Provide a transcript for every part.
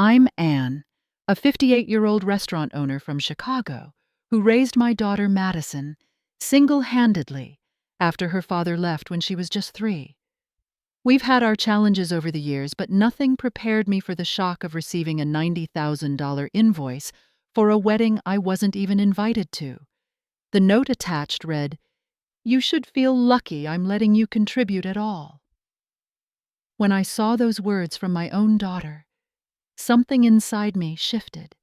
I'm Anne, a 58-year-old restaurant owner from Chicago who raised my daughter Madison single-handedly after her father left when she was just 3. We've had our challenges over the years, but nothing prepared me for the shock of receiving a $90,000 invoice for a wedding I wasn't even invited to. The note attached read, "You should feel lucky I'm letting you contribute at all." When I saw those words from my own daughter, something inside me shifted.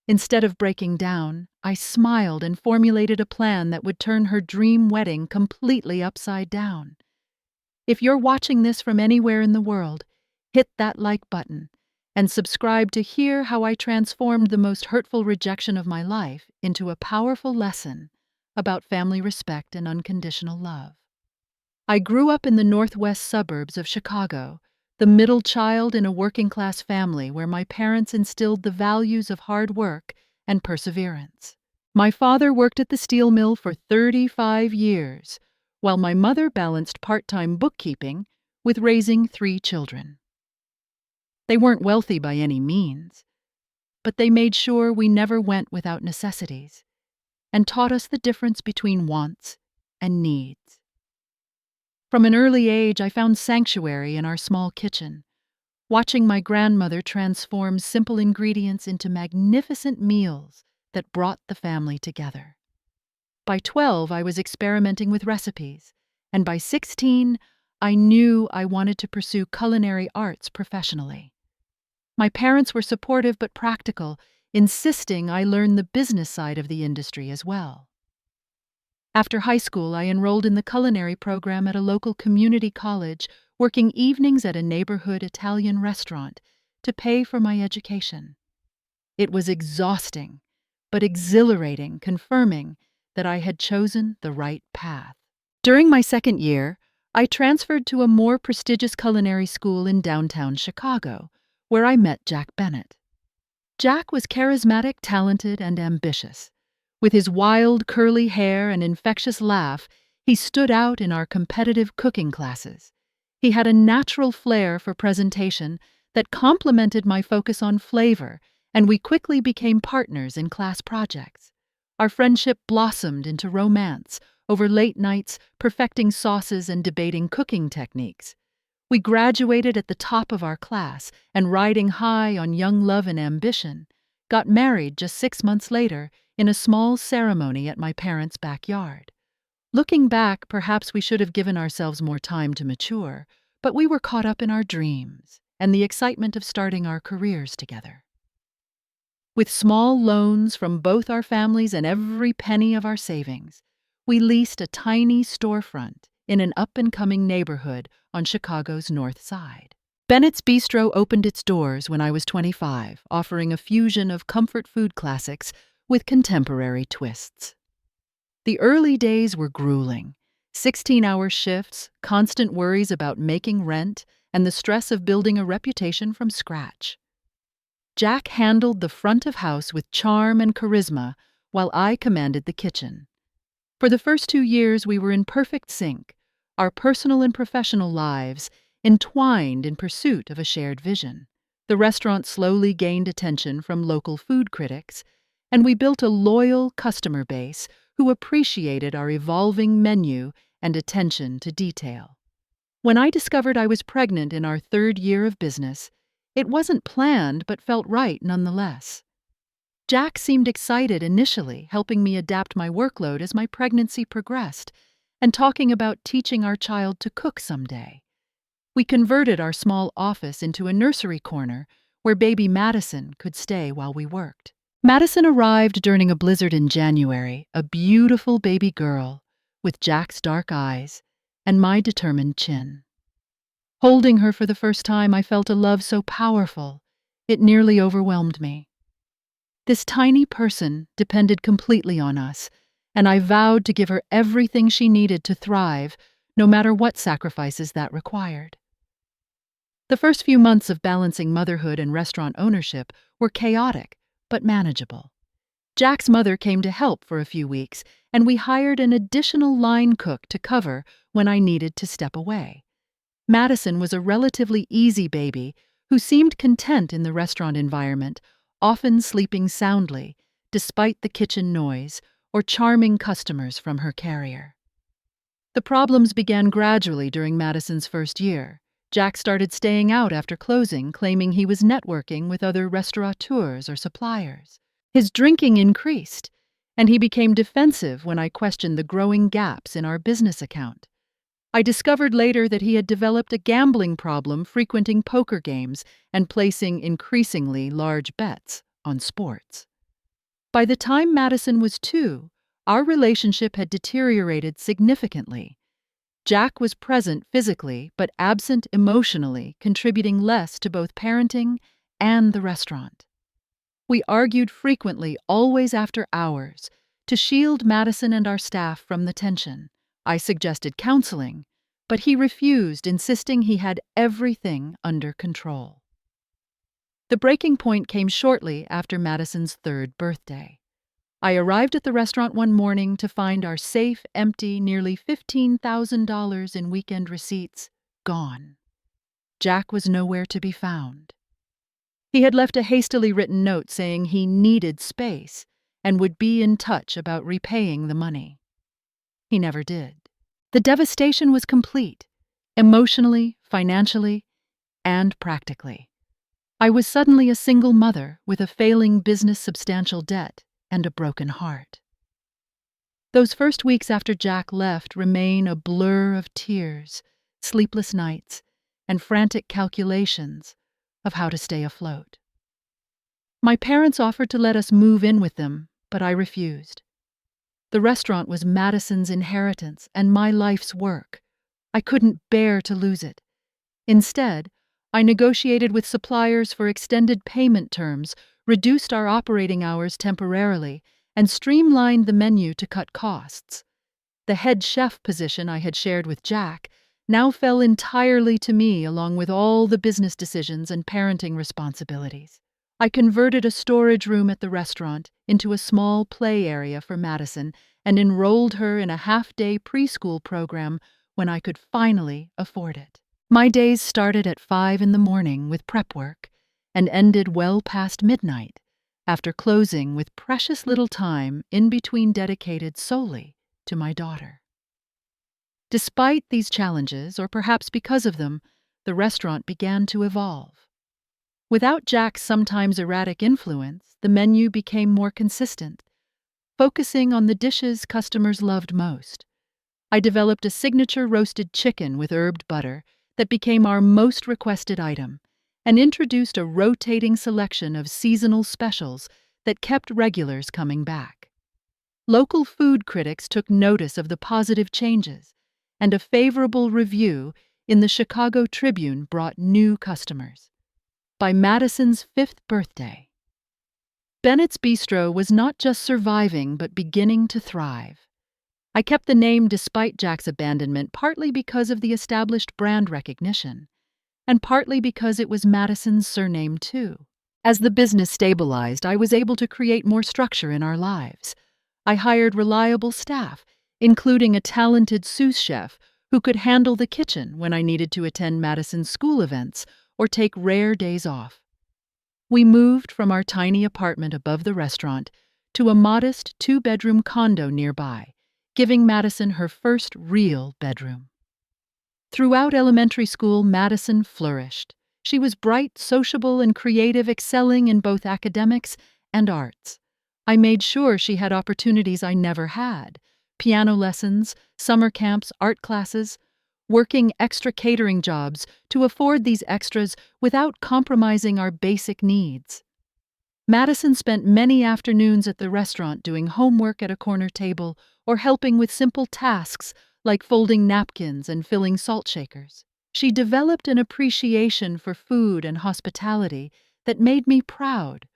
Instead of breaking down, I smiled and formulated a plan that would turn her dream wedding completely upside down. If you're watching this from anywhere in the world, hit that like button and subscribe to hear how I transformed the most hurtful rejection of my life into a powerful lesson about family respect and unconditional love. I grew up in the northwest suburbs of Chicago, the middle child in a working-class family where my parents instilled the values of hard work and perseverance. My father worked at the steel mill for 35 years, while my mother balanced part-time bookkeeping with raising 3 children. They weren't wealthy by any means, but they made sure we never went without necessities and taught us the difference between wants and needs. From an early age, I found sanctuary in our small kitchen, watching my grandmother transform simple ingredients into magnificent meals that brought the family together. By 12, I was experimenting with recipes, and by 16, I knew I wanted to pursue culinary arts professionally. My parents were supportive but practical, insisting I learn the business side of the industry as well. After high school, I enrolled in the culinary program at a local community college, working evenings at a neighborhood Italian restaurant to pay for my education. It was exhausting, but exhilarating, confirming that I had chosen the right path. During my second year, I transferred to a more prestigious culinary school in downtown Chicago, where I met Jack Bennett. Jack was charismatic, talented, and ambitious. With his wild, curly hair and infectious laugh, he stood out in our competitive cooking classes. He had a natural flair for presentation that complemented my focus on flavor, and we quickly became partners in class projects. Our friendship blossomed into romance over late nights, perfecting sauces and debating cooking techniques. We graduated at the top of our class and, riding high on young love and ambition, got married just 6 months later in a small ceremony at my parents' backyard. Looking back, perhaps we should have given ourselves more time to mature, but we were caught up in our dreams and the excitement of starting our careers together. With small loans from both our families and every penny of our savings, we leased a tiny storefront in an up-and-coming neighborhood on Chicago's North Side. Bennett's Bistro opened its doors when I was 25, offering a fusion of comfort food classics with contemporary twists. The early days were grueling. 16-hour shifts, constant worries about making rent, and the stress of building a reputation from scratch. Jack handled the front of house with charm and charisma, while I commanded the kitchen. For the first 2 years, we were in perfect sync, our personal and professional lives entwined in pursuit of a shared vision. The restaurant slowly gained attention from local food critics, and we built a loyal customer base who appreciated our evolving menu and attention to detail. When I discovered I was pregnant in our 3rd year of business, it wasn't planned but felt right nonetheless. Jack seemed excited initially, helping me adapt my workload as my pregnancy progressed, and talking about teaching our child to cook someday. We converted our small office into a nursery corner where baby Madison could stay while we worked. Madison arrived during a blizzard in January, a beautiful baby girl with Jack's dark eyes and my determined chin. Holding her for the first time, I felt a love so powerful, it nearly overwhelmed me. This tiny person depended completely on us, and I vowed to give her everything she needed to thrive, no matter what sacrifices that required. The first few months of balancing motherhood and restaurant ownership were chaotic, but manageable. Jack's mother came to help for a few weeks, and we hired an additional line cook to cover when I needed to step away. Madison was a relatively easy baby who seemed content in the restaurant environment, often sleeping soundly, despite the kitchen noise, or charming customers from her carrier. The problems began gradually during Madison's first year. Jack started staying out after closing, claiming he was networking with other restaurateurs or suppliers. His drinking increased, and he became defensive when I questioned the growing gaps in our business account. I discovered later that he had developed a gambling problem, frequenting poker games and placing increasingly large bets on sports. By the time Madison was 2, our relationship had deteriorated significantly. Jack was present physically but absent emotionally, contributing less to both parenting and the restaurant. We argued frequently, always after hours, to shield Madison and our staff from the tension. I suggested counseling, but he refused, insisting he had everything under control. The breaking point came shortly after Madison's 3rd birthday. I arrived at the restaurant one morning to find our safe empty, nearly $15,000 in weekend receipts gone. Jack was nowhere to be found. He had left a hastily written note saying he needed space and would be in touch about repaying the money. He never did. The devastation was complete, emotionally, financially, and practically. I was suddenly a single mother with a failing business, substantial debt, and a broken heart. Those first weeks after Jack left remain a blur of tears, sleepless nights, and frantic calculations of how to stay afloat. My parents offered to let us move in with them, but I refused. The restaurant was Madison's inheritance and my life's work. I couldn't bear to lose it. Instead, I negotiated with suppliers for extended payment terms, reduced our operating hours temporarily, and streamlined the menu to cut costs. The head chef position I had shared with Jack now fell entirely to me, along with all the business decisions and parenting responsibilities. I converted a storage room at the restaurant into a small play area for Madison and enrolled her in a half-day preschool program when I could finally afford it. My days started at 5 in the morning with prep work and ended well past midnight, after closing with precious little time in between dedicated solely to my daughter. Despite these challenges, or perhaps because of them, the restaurant began to evolve. Without Jack's sometimes erratic influence, the menu became more consistent, focusing on the dishes customers loved most. I developed a signature roasted chicken with herbed butter that became our most requested item, and introduced a rotating selection of seasonal specials that kept regulars coming back. Local food critics took notice of the positive changes, and a favorable review in the Chicago Tribune brought new customers. By Madison's 5th birthday, Bennett's Bistro was not just surviving but beginning to thrive. I kept the name despite Jack's abandonment, partly because of the established brand recognition, and partly because it was Madison's surname too. As the business stabilized, I was able to create more structure in our lives. I hired reliable staff, including a talented sous chef who could handle the kitchen when I needed to attend Madison's school events or take rare days off. We moved from our tiny apartment above the restaurant to a modest 2-bedroom condo nearby, giving Madison her first real bedroom. Throughout elementary school, Madison flourished. She was bright, sociable, and creative, excelling in both academics and arts. I made sure she had opportunities I never had: piano lessons, summer camps, art classes, working extra catering jobs to afford these extras without compromising our basic needs. Madison spent many afternoons at the restaurant doing homework at a corner table or helping with simple tasks like folding napkins and filling salt shakers. She developed an appreciation for food and hospitality that made me proud,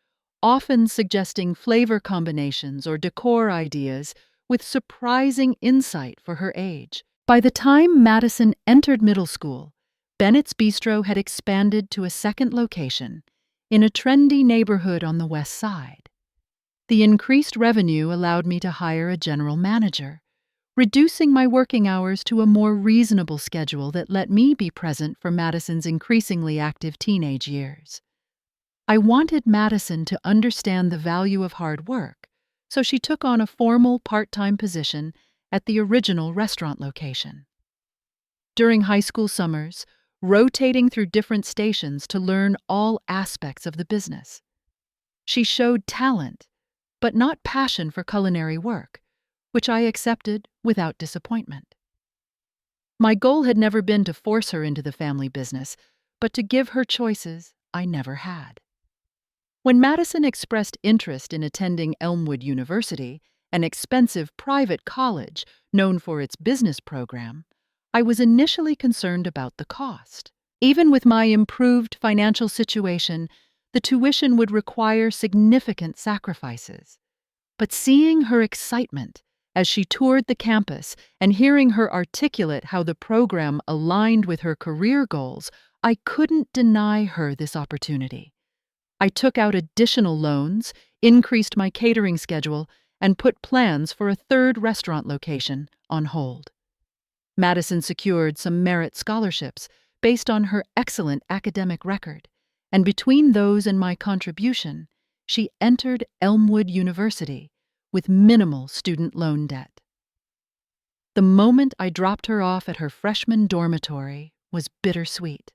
often suggesting flavor combinations or decor ideas with surprising insight for her age. By the time Madison entered middle school, Bennett's Bistro had expanded to a second location in a trendy neighborhood on the west side. The increased revenue allowed me to hire a general manager, reducing my working hours to a more reasonable schedule that let me be present for Madison's increasingly active teenage years. I wanted Madison to understand the value of hard work, so she took on a formal part-time position at the original restaurant location. During high school summers, rotating through different stations to learn all aspects of the business. She showed talent, but not passion for culinary work, which I accepted without disappointment. My goal had never been to force her into the family business, but to give her choices I never had. When Madison expressed interest in attending Elmwood University, an expensive private college known for its business program, I was initially concerned about the cost. Even with my improved financial situation, the tuition would require significant sacrifices. But seeing her excitement as she toured the campus and hearing her articulate how the program aligned with her career goals, I couldn't deny her this opportunity. I took out additional loans, increased my catering schedule, and put plans for a third restaurant location on hold. Madison secured some merit scholarships based on her excellent academic record, and between those and my contribution, she entered Elmwood University with minimal student loan debt. The moment I dropped her off at her freshman dormitory was bittersweet,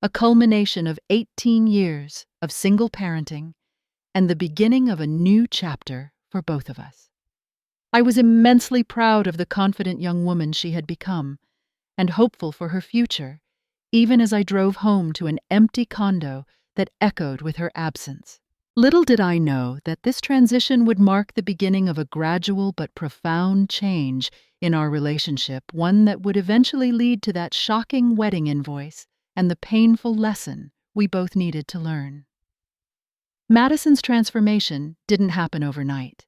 a culmination of 18 years of single parenting and the beginning of a new chapter for both of us. I was immensely proud of the confident young woman she had become and hopeful for her future, even as I drove home to an empty condo that echoed with her absence. Little did I know that this transition would mark the beginning of a gradual but profound change in our relationship, one that would eventually lead to that shocking wedding invoice and the painful lesson we both needed to learn. Madison's transformation didn't happen overnight.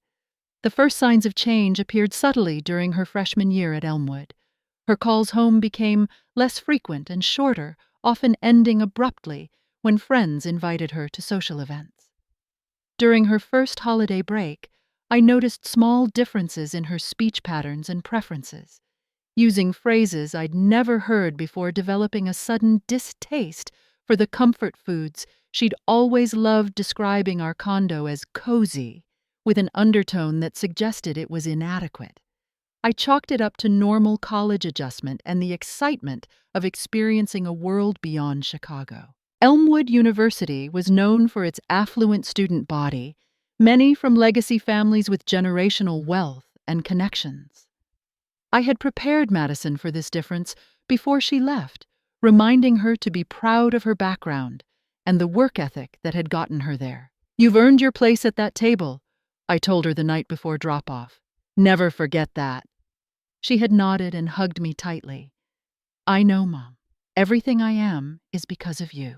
The first signs of change appeared subtly during her freshman year at Elmwood. Her calls home became less frequent and shorter, often ending abruptly when friends invited her to social events. During her first holiday break, I noticed small differences in her speech patterns and preferences, using phrases I'd never heard before, developing a sudden distaste for the comfort foods she'd always loved, describing our condo as cozy, with an undertone that suggested it was inadequate. I chalked it up to normal college adjustment and the excitement of experiencing a world beyond Chicago. Elmwood University was known for its affluent student body, many from legacy families with generational wealth and connections. I had prepared Madison for this difference before she left, reminding her to be proud of her background and the work ethic that had gotten her there. "You've earned your place at that table," I told her the night before drop-off. "Never forget that." She had nodded and hugged me tightly. "I know, Mom. Everything I am is because of you."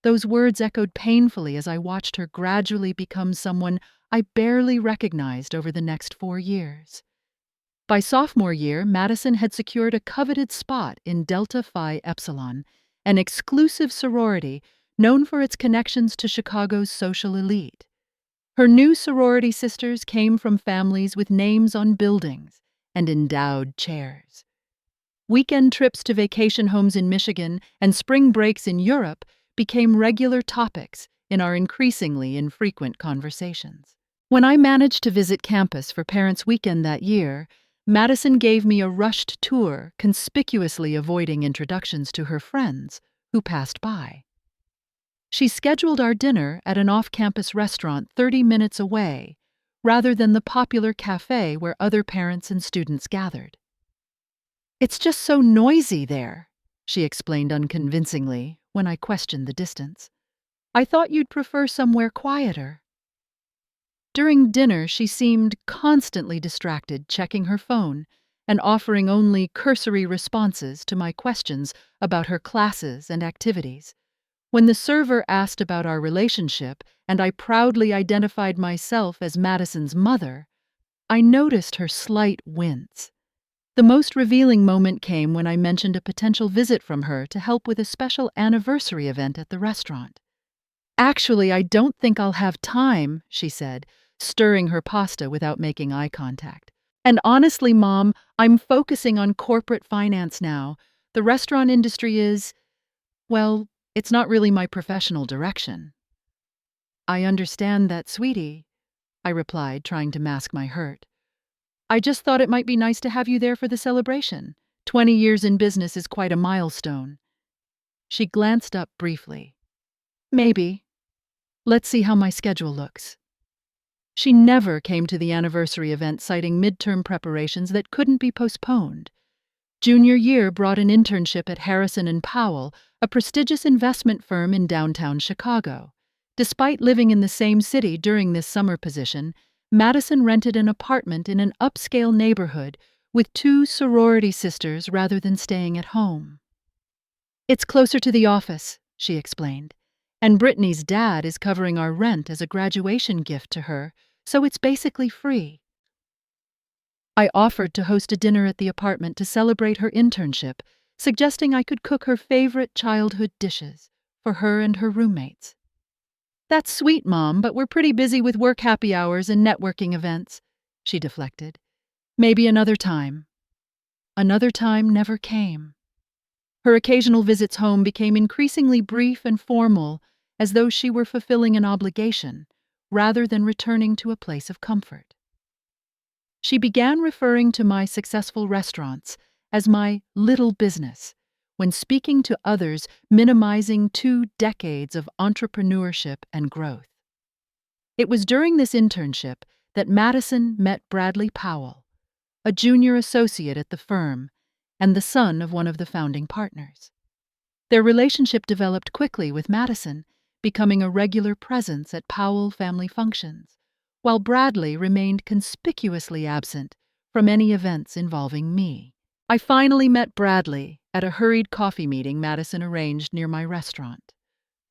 Those words echoed painfully as I watched her gradually become someone I barely recognized over the next 4 years. By sophomore year, Madison had secured a coveted spot in Delta Phi Epsilon, an exclusive sorority known for its connections to Chicago's social elite. Her new sorority sisters came from families with names on buildings and endowed chairs. Weekend trips to vacation homes in Michigan and spring breaks in Europe became regular topics in our increasingly infrequent conversations. When I managed to visit campus for Parents' Weekend that year, Madison gave me a rushed tour, conspicuously avoiding introductions to her friends who passed by. She scheduled our dinner at an off-campus restaurant 30 minutes away, rather than the popular cafe where other parents and students gathered. "It's just so noisy there," she explained unconvincingly when I questioned the distance. "I thought you'd prefer somewhere quieter." During dinner, she seemed constantly distracted, checking her phone and offering only cursory responses to my questions about her classes and activities. When the server asked about our relationship and I proudly identified myself as Madison's mother, I noticed her slight wince. The most revealing moment came when I mentioned a potential visit from her to help with a special anniversary event at the restaurant. "Actually, I don't think I'll have time," she said, stirring her pasta without making eye contact. And honestly, Mom, I'm focusing on corporate finance now. The restaurant industry is, well, it's not really my professional direction. I understand that, sweetie, I replied, trying to mask my hurt. I just thought it might be nice to have you there for the celebration. 20 years in business is quite a milestone. She glanced up briefly. Maybe. Let's see how my schedule looks. She never came to the anniversary event citing midterm preparations that couldn't be postponed. Junior year brought an internship at Harrison and Powell, a prestigious investment firm in downtown Chicago. Despite living in the same city during this summer position, Madison rented an apartment in an upscale neighborhood with two sorority sisters rather than staying at home. It's closer to the office, she explained, and Brittany's dad is covering our rent as a graduation gift to her, so it's basically free. I offered to host a dinner at the apartment to celebrate her internship, suggesting I could cook her favorite childhood dishes for her and her roommates. That's sweet, Mom, but we're pretty busy with work happy hours and networking events, she deflected. Maybe another time. Another time never came. Her occasional visits home became increasingly brief and formal, as though she were fulfilling an obligation, rather than returning to a place of comfort. She began referring to my successful restaurants as my little business, when speaking to others minimizing 2 decades of entrepreneurship and growth. It was during this internship that Madison met Bradley Powell, a junior associate at the firm and the son of one of the founding partners. Their relationship developed quickly, with Madison becoming a regular presence at Powell family functions, while Bradley remained conspicuously absent from any events involving me. I finally met Bradley at a hurried coffee meeting Madison arranged near my restaurant.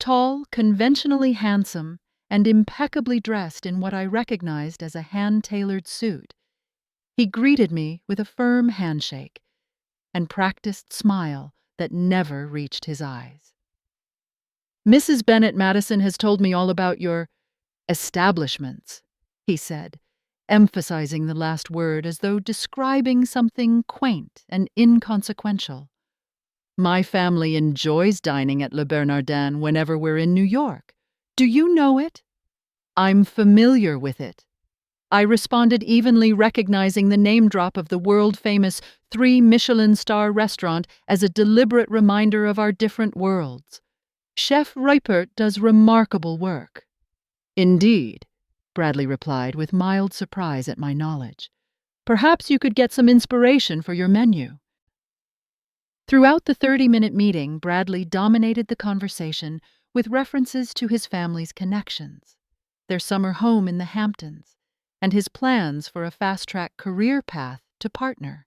Tall, conventionally handsome, and impeccably dressed in what I recognized as a hand-tailored suit, he greeted me with a firm handshake and practiced smile that never reached his eyes. Mrs. Bennett Madison has told me all about your establishments, he said, emphasizing the last word as though describing something quaint and inconsequential. My family enjoys dining at Le Bernardin whenever we're in New York. Do you know it? I'm familiar with it. I responded, evenly recognizing the name drop of the world-famous 3 Michelin star restaurant as a deliberate reminder of our different worlds. Chef Reipert does remarkable work. Indeed, Bradley replied with mild surprise at my knowledge. Perhaps you could get some inspiration for your menu. Throughout the 30-minute meeting, Bradley dominated the conversation with references to his family's connections, their summer home in the Hamptons, and his plans for a fast-track career path to partner.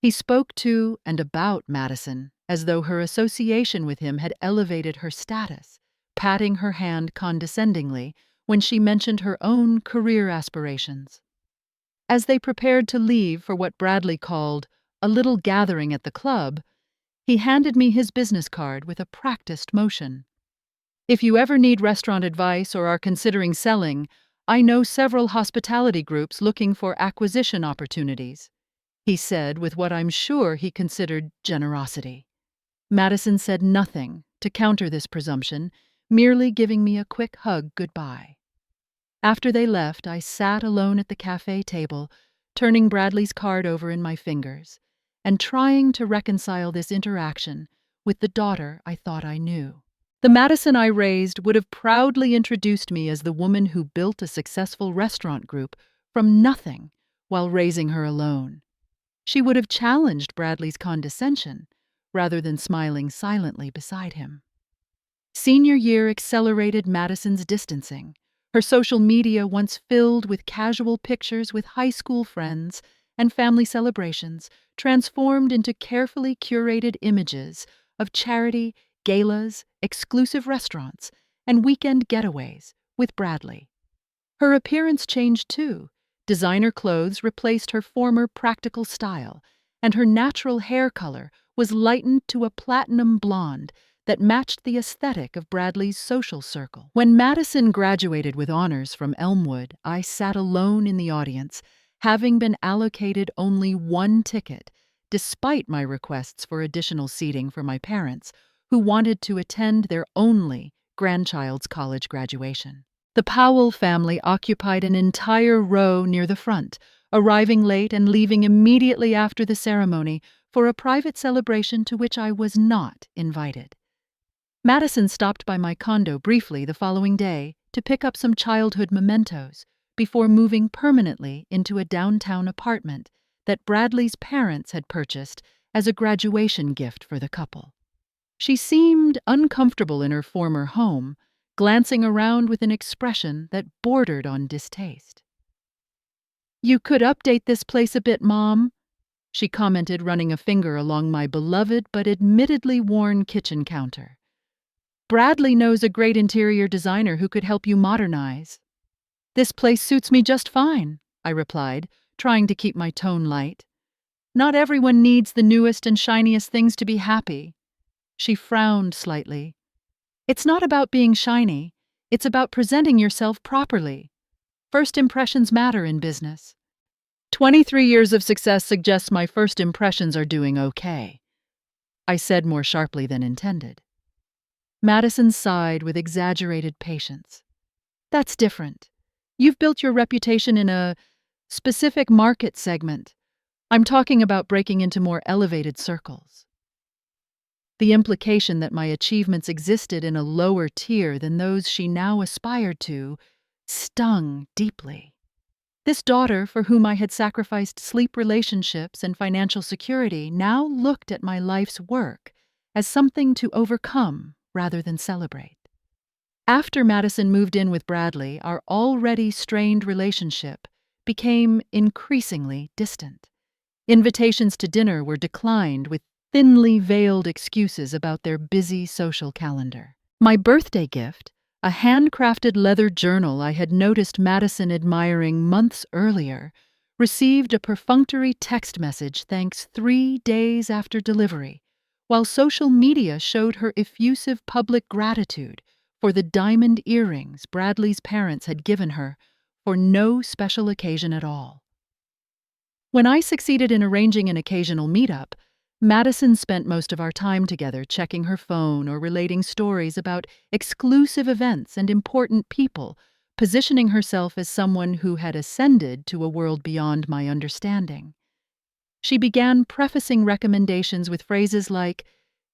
He spoke to and about Madison as though her association with him had elevated her status, patting her hand condescendingly when she mentioned her own career aspirations. As they prepared to leave for what Bradley called a little gathering at the club, he handed me his business card with a practiced motion. If you ever need restaurant advice or are considering selling, I know several hospitality groups looking for acquisition opportunities, he said with what I'm sure he considered generosity. Madison said nothing to counter this presumption, merely giving me a quick hug goodbye. After they left, I sat alone at the cafe table, turning Bradley's card over in my fingers, and trying to reconcile this interaction with the daughter I thought I knew. The Madison I raised would have proudly introduced me as the woman who built a successful restaurant group from nothing while raising her alone. She would have challenged Bradley's condescension rather than smiling silently beside him. Senior year accelerated Madison's distancing. Her social media, once filled with casual pictures with high school friends and family celebrations, transformed into carefully curated images of charity, galas, exclusive restaurants, and weekend getaways with Bradley. Her appearance changed too. Designer clothes replaced her former practical style, and her natural hair color was lightened to a platinum blonde that matched the aesthetic of Bradley's social circle. When Madison graduated with honors from Elmwood, I sat alone in the audience, having been allocated only one ticket, despite my requests for additional seating for my parents, who wanted to attend their only grandchild's college graduation. The Powell family occupied an entire row near the front, arriving late and leaving immediately after the ceremony for a private celebration to which I was not invited. Madison stopped by my condo briefly the following day to pick up some childhood mementos before moving permanently into a downtown apartment that Bradley's parents had purchased as a graduation gift for the couple. She seemed uncomfortable in her former home, glancing around with an expression that bordered on distaste. "You could update this place a bit, Mom," she commented, running a finger along my beloved but admittedly worn kitchen counter. "Bradley knows a great interior designer who could help you modernize." "This place suits me just fine," I replied, trying to keep my tone light. "Not everyone needs the newest and shiniest things to be happy." She frowned slightly. "It's not about being shiny. It's about presenting yourself properly. First impressions matter in business. 23 years of success suggests my first impressions are doing okay," I said more sharply than intended. Madison sighed with exaggerated patience. "That's different. You've built your reputation in a specific market segment. I'm talking about breaking into more elevated circles." The implication that my achievements existed in a lower tier than those she now aspired to stung deeply. This daughter, for whom I had sacrificed sleep, relationships, and financial security, now looked at my life's work as something to overcome rather than celebrate. After Madison moved in with Bradley, our already strained relationship became increasingly distant. Invitations to dinner were declined with thinly veiled excuses about their busy social calendar. My birthday gift, a handcrafted leather journal I had noticed Madison admiring months earlier, received a perfunctory text message thanks 3 days after delivery, while social media showed her effusive public gratitude for the diamond earrings Bradley's parents had given her for no special occasion at all. When I succeeded in arranging an occasional meetup, Madison spent most of our time together checking her phone or relating stories about exclusive events and important people, positioning herself as someone who had ascended to a world beyond my understanding. She began prefacing recommendations with phrases like,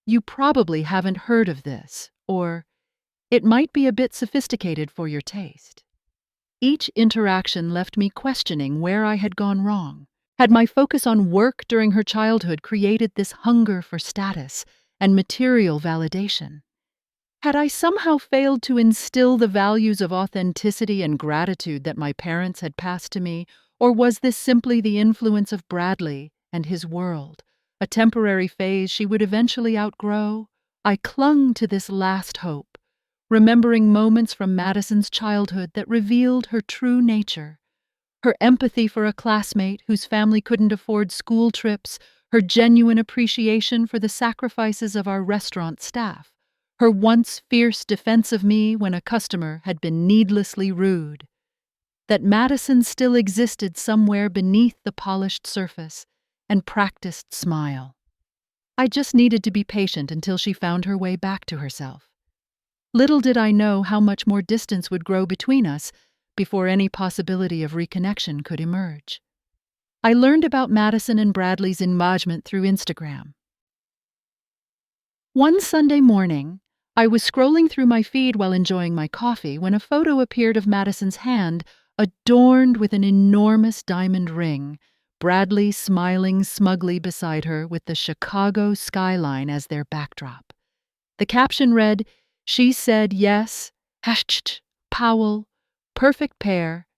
"You probably haven't heard of this," or "It might be a bit sophisticated for your taste." Each interaction left me questioning where I had gone wrong. Had my focus on work during her childhood created this hunger for status and material validation? Had I somehow failed to instill the values of authenticity and gratitude that my parents had passed to me, or was this simply the influence of Bradley and his world, a temporary phase she would eventually outgrow? I clung to this last hope, remembering moments from Madison's childhood that revealed her true nature. Her empathy for a classmate whose family couldn't afford school trips, her genuine appreciation for the sacrifices of our restaurant staff, her once fierce defense of me when a customer had been needlessly rude. That Madison still existed somewhere beneath the polished surface and practiced smile. I just needed to be patient until she found her way back to herself. Little did I know how much more distance would grow between us before any possibility of reconnection could emerge. I learned about Madison and Bradley's engagement through Instagram. One Sunday morning, I was scrolling through my feed while enjoying my coffee when a photo appeared of Madison's hand adorned with an enormous diamond ring, Bradley smiling smugly beside her with the Chicago skyline as their backdrop. The caption read, "She said yes, Powell, perfect pair,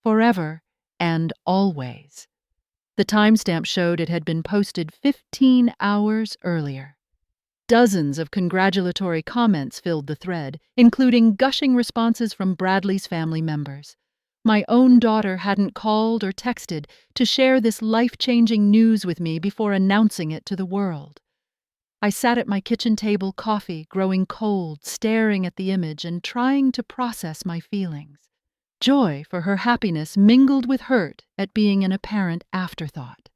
forever and always." The timestamp showed it had been posted 15 hours earlier. Dozens of congratulatory comments filled the thread, including gushing responses from Bradley's family members. My own daughter hadn't called or texted to share this life-changing news with me before announcing it to the world. I sat at my kitchen table, coffee growing cold, staring at the image and trying to process my feelings. Joy for her happiness mingled with hurt at being an apparent afterthought.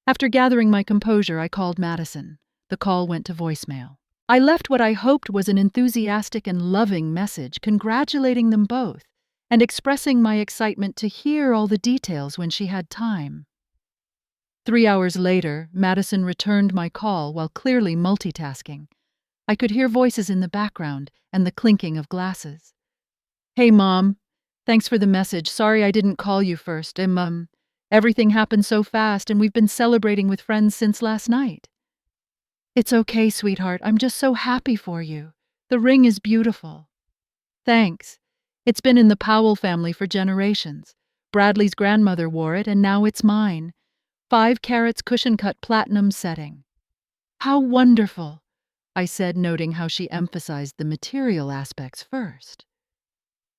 After gathering my composure, I called Madison. The call went to voicemail. I left what I hoped was an enthusiastic and loving message congratulating them both and expressing my excitement to hear all the details when she had time. 3 hours later, Madison returned my call while clearly multitasking. I could hear voices in the background and the clinking of glasses. "Hey, Mom. Thanks for the message. Sorry I didn't call you first. Everything happened so fast and we've been celebrating with friends since last night." "It's okay, sweetheart. I'm just so happy for you. The ring is beautiful." "Thanks. It's been in the Powell family for generations. Bradley's grandmother wore it and now it's mine. 5 carats cushion-cut platinum setting." "How wonderful," I said, noting how she emphasized the material aspects first.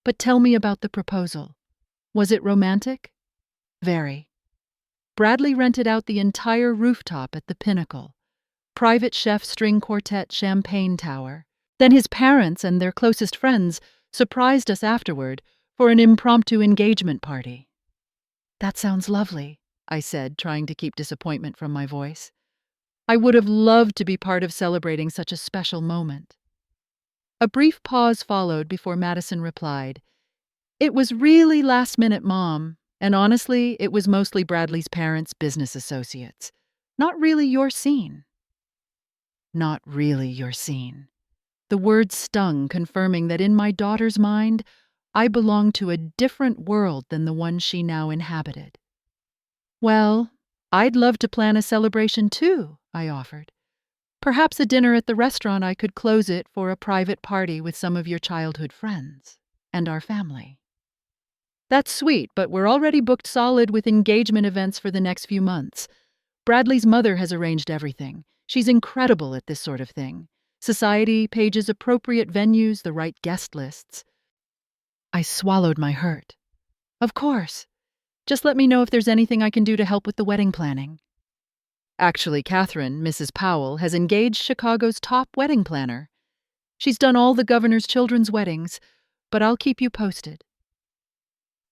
"But tell me about the proposal. Was it romantic?" "Very." Bradley rented out the entire rooftop at the Pinnacle. Private chef string quartet champagne tower. Then his parents and their closest friends surprised us afterward for an impromptu engagement party. "That sounds lovely," I said, trying to keep disappointment from my voice. I would have loved to be part of celebrating such a special moment. A brief pause followed before Madison replied, "It was really last minute, Mom, and honestly, it was mostly Bradley's parents' business associates. Not really your scene." Not really your scene. The word stung, confirming that in my daughter's mind, I belonged to a different world than the one she now inhabited. "Well, I'd love to plan a celebration too," I offered. "Perhaps a dinner at the restaurant. I could close it for a private party with some of your childhood friends and our family." "That's sweet, but we're already booked solid with engagement events for the next few months. Bradley's mother has arranged everything. She's incredible at this sort of thing. Society pages appropriate venues, the right guest lists." I swallowed my hurt. "Of course. Just let me know if there's anything I can do to help with the wedding planning." Actually, Catherine, Mrs. Powell, has engaged Chicago's top wedding planner. She's done all the governor's children's weddings, but I'll keep you posted.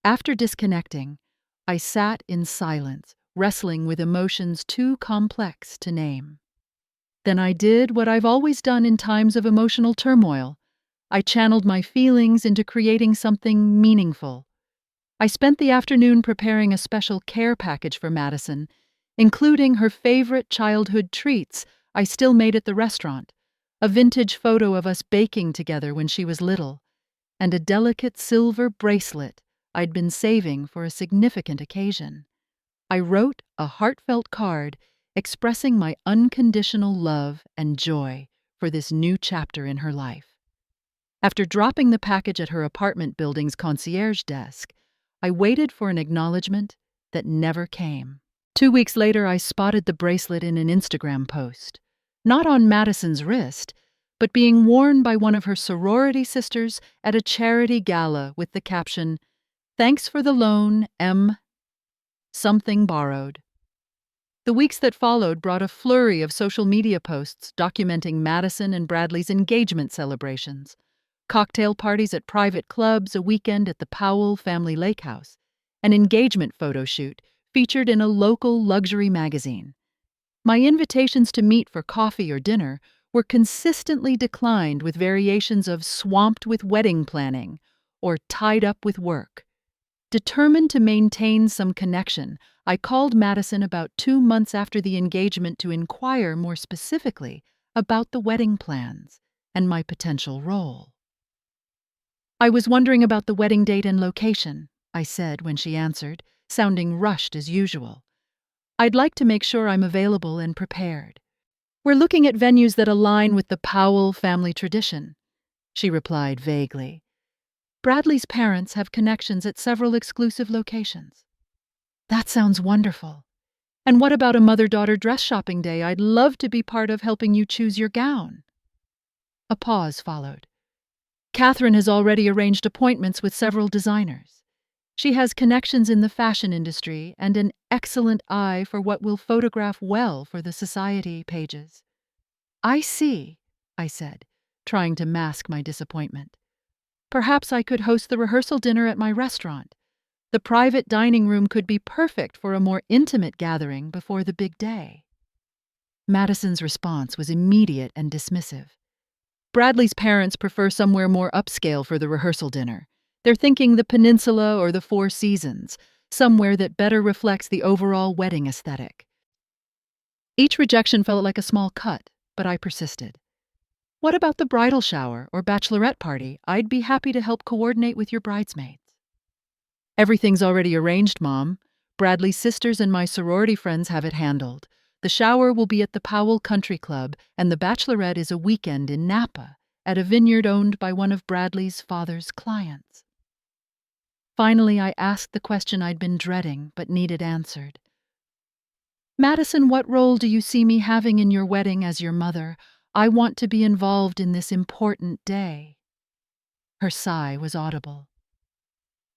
After disconnecting, I sat in silence, wrestling with emotions too complex to name. Then I did what I've always done in times of emotional turmoil. I channeled my feelings into creating something meaningful. I spent the afternoon preparing a special care package for Madison, including her favorite childhood treats I still made at the restaurant, a vintage photo of us baking together when she was little, and a delicate silver bracelet I'd been saving for a significant occasion. I wrote a heartfelt card expressing my unconditional love and joy for this new chapter in her life. After dropping the package at her apartment building's concierge desk, I waited for an acknowledgement that never came. 2 weeks later, I spotted the bracelet in an Instagram post, not on Madison's wrist, but being worn by one of her sorority sisters at a charity gala with the caption, "Thanks for the loan, M. Something borrowed." The weeks that followed brought a flurry of social media posts documenting Madison and Bradley's engagement celebrations, cocktail parties at private clubs, a weekend at the Powell family lake house, an engagement photo shoot featured in a local luxury magazine. My invitations to meet for coffee or dinner were consistently declined with variations of "swamped with wedding planning" or "tied up with work." Determined to maintain some connection, I called Madison about 2 months after the engagement to inquire more specifically about the wedding plans and my potential role. "I was wondering about the wedding date and location," I said when she answered, sounding rushed as usual. "I'd like to make sure I'm available and prepared. We're looking at venues that align with the Powell family tradition," she replied vaguely. "Bradley's parents have connections at several exclusive locations." "That sounds wonderful. And what about a mother-daughter dress shopping day? I'd love to be part of helping you choose your gown." A pause followed. "Catherine has already arranged appointments with several designers. She has connections in the fashion industry and an excellent eye for what will photograph well for the society pages." "I see," I said, trying to mask my disappointment. Perhaps I could host the rehearsal dinner at my restaurant. The private dining room could be perfect for a more intimate gathering before the big day. Madison's response was immediate and dismissive. Bradley's parents prefer somewhere more upscale for the rehearsal dinner. They're thinking the Peninsula or the Four Seasons, somewhere that better reflects the overall wedding aesthetic. Each rejection felt like a small cut, but I persisted. What about the bridal shower or bachelorette party? I'd be happy to help coordinate with your bridesmaids. Everything's already arranged, Mom. Bradley's sisters and my sorority friends have it handled. The shower will be at the Powell Country Club, and the bachelorette is a weekend in Napa, at a vineyard owned by one of Bradley's father's clients. Finally, I asked the question I'd been dreading but needed answered. Madison, what role do you see me having in your wedding as your mother? I want to be involved in this important day. Her sigh was audible.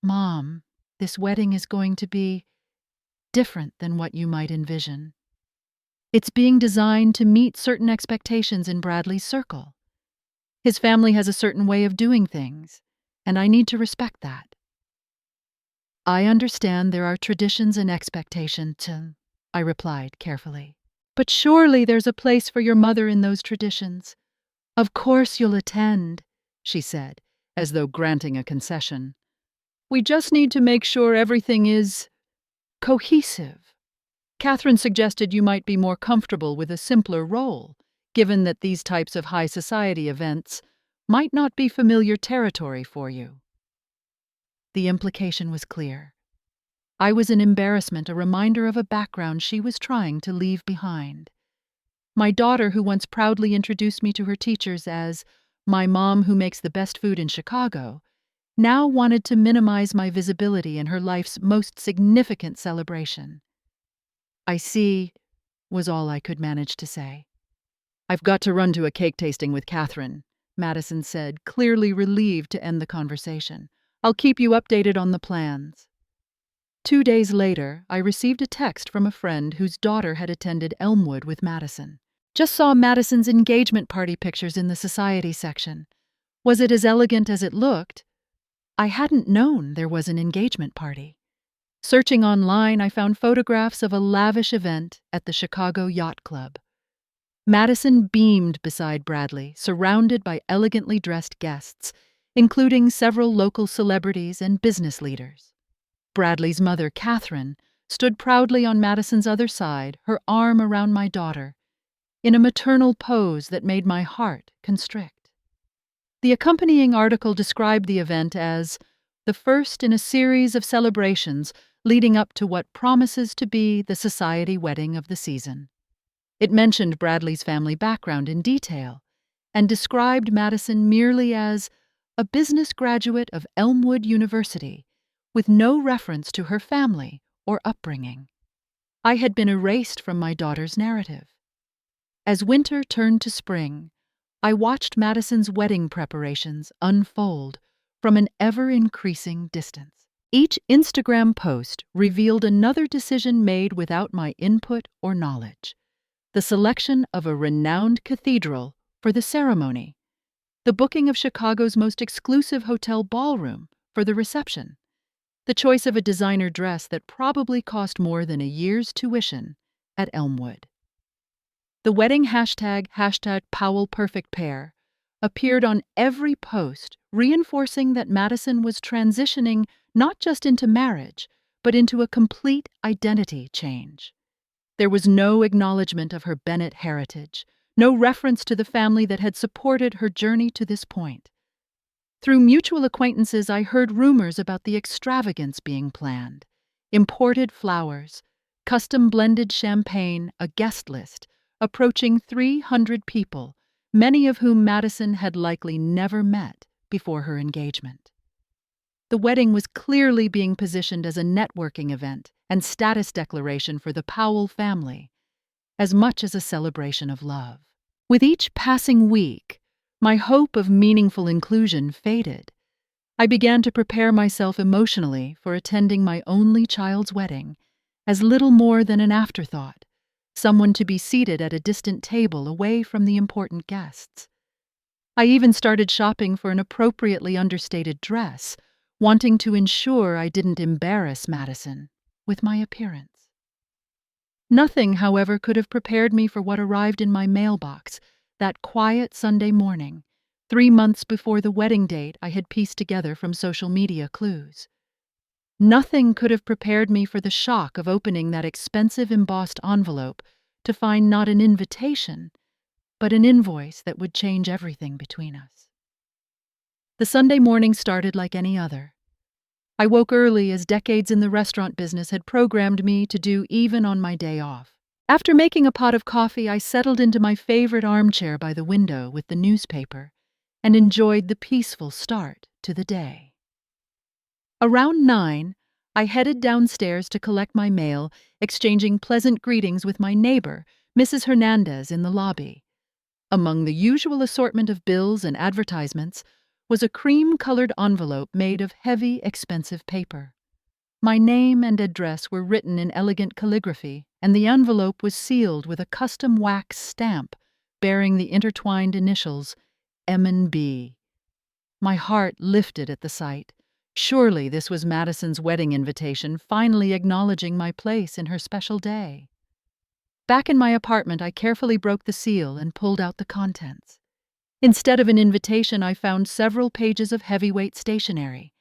Mom, this wedding is going to be different than what you might envision. It's being designed to meet certain expectations in Bradley's circle. His family has a certain way of doing things, and I need to respect that. I understand there are traditions and expectations, I replied carefully. But surely there's a place for your mother in those traditions. Of course you'll attend, she said, as though granting a concession. We just need to make sure everything is cohesive. Catherine suggested you might be more comfortable with a simpler role, given that these types of high society events might not be familiar territory for you. The implication was clear. I was an embarrassment, a reminder of a background she was trying to leave behind. My daughter, who once proudly introduced me to her teachers as my mom who makes the best food in Chicago, now wanted to minimize my visibility in her life's most significant celebration. I see, was all I could manage to say. I've got to run to a cake tasting with Catherine, Madison said, clearly relieved to end the conversation. I'll keep you updated on the plans. 2 days later, I received a text from a friend whose daughter had attended Elmwood with Madison. Just saw Madison's engagement party pictures in the society section. Was it as elegant as it looked? I hadn't known there was an engagement party. Searching online, I found photographs of a lavish event at the Chicago Yacht Club. Madison beamed beside Bradley, surrounded by elegantly dressed guests, including several local celebrities and business leaders. Bradley's mother, Catherine, stood proudly on Madison's other side, her arm around my daughter, in a maternal pose that made my heart constrict. The accompanying article described the event as the first in a series of celebrations leading up to what promises to be the society wedding of the season. It mentioned Bradley's family background in detail and described Madison merely as a business graduate of Elmwood University with no reference to her family or upbringing. I had been erased from my daughter's narrative. As winter turned to spring, I watched Madison's wedding preparations unfold from an ever-increasing distance. Each Instagram post revealed another decision made without my input or knowledge. The selection of a renowned cathedral for the ceremony, the booking of Chicago's most exclusive hotel ballroom for the reception, the choice of a designer dress that probably cost more than a year's tuition at Elmwood. The wedding hashtag #PowellPerfectPair appeared on every post, reinforcing that Madison was transitioning not just into marriage, but into a complete identity change. There was no acknowledgement of her Bennett heritage, no reference to the family that had supported her journey to this point. Through mutual acquaintances, I heard rumors about the extravagance being planned: imported flowers, custom-blended champagne, a guest list approaching 300 people, many of whom Madison had likely never met before her engagement. The wedding was clearly being positioned as a networking event and status declaration for the Powell family, as much as a celebration of love. With each passing week, my hope of meaningful inclusion faded. I began to prepare myself emotionally for attending my only child's wedding as little more than an afterthought, someone to be seated at a distant table away from the important guests. I even started shopping for an appropriately understated dress, wanting to ensure I didn't embarrass Madison with my appearance. Nothing, however, could have prepared me for what arrived in my mailbox that quiet Sunday morning, 3 months before the wedding date I had pieced together from social media clues. Nothing could have prepared me for the shock of opening that expensive embossed envelope to find not an invitation, but an invoice that would change everything between us. The Sunday morning started like any other. I woke early as decades in the restaurant business had programmed me to do even on my day off. After making a pot of coffee, I settled into my favorite armchair by the window with the newspaper and enjoyed the peaceful start to the day. Around 9, I headed downstairs to collect my mail, exchanging pleasant greetings with my neighbor, Mrs. Hernandez, in the lobby. Among the usual assortment of bills and advertisements was a cream-colored envelope made of heavy, expensive paper. My name and address were written in elegant calligraphy, and the envelope was sealed with a custom wax stamp bearing the intertwined initials M&B. My heart lifted at the sight. Surely this was Madison's wedding invitation, finally acknowledging my place in her special day. Back in my apartment, I carefully broke the seal and pulled out the contents. Instead of an invitation, I found several pages of heavyweight stationery.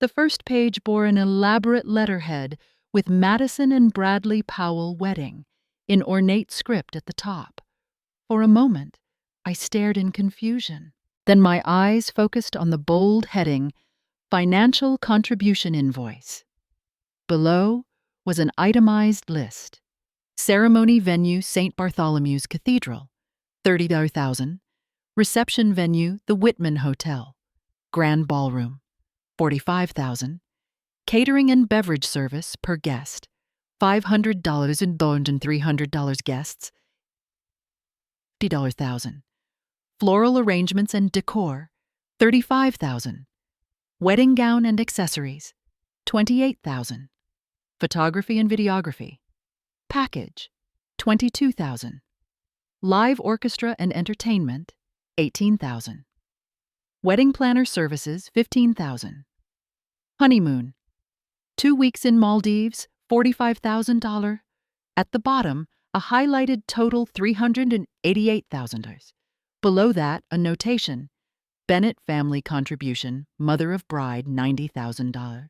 The first page bore an elaborate letterhead with Madison and Bradley Powell wedding in ornate script at the top. For a moment, I stared in confusion. Then my eyes focused on the bold heading, Financial Contribution Invoice. Below was an itemized list. Ceremony venue, St. Bartholomew's Cathedral, $30,000. Reception venue, the Whitman Hotel. Grand ballroom, $45,000. Catering and beverage service per guest, $500 and $300 guests, $50,000. Floral arrangements and decor, $35,000. Wedding gown and accessories, $28,000. Photography and videography, package, $22,000. Live orchestra and entertainment, $18,000. Wedding planner services, $15,000. Honeymoon, 2 weeks in Maldives, $45,000. At the bottom, a highlighted total $388,000. Below that, a notation, Bennett family contribution, mother of bride, $90,000.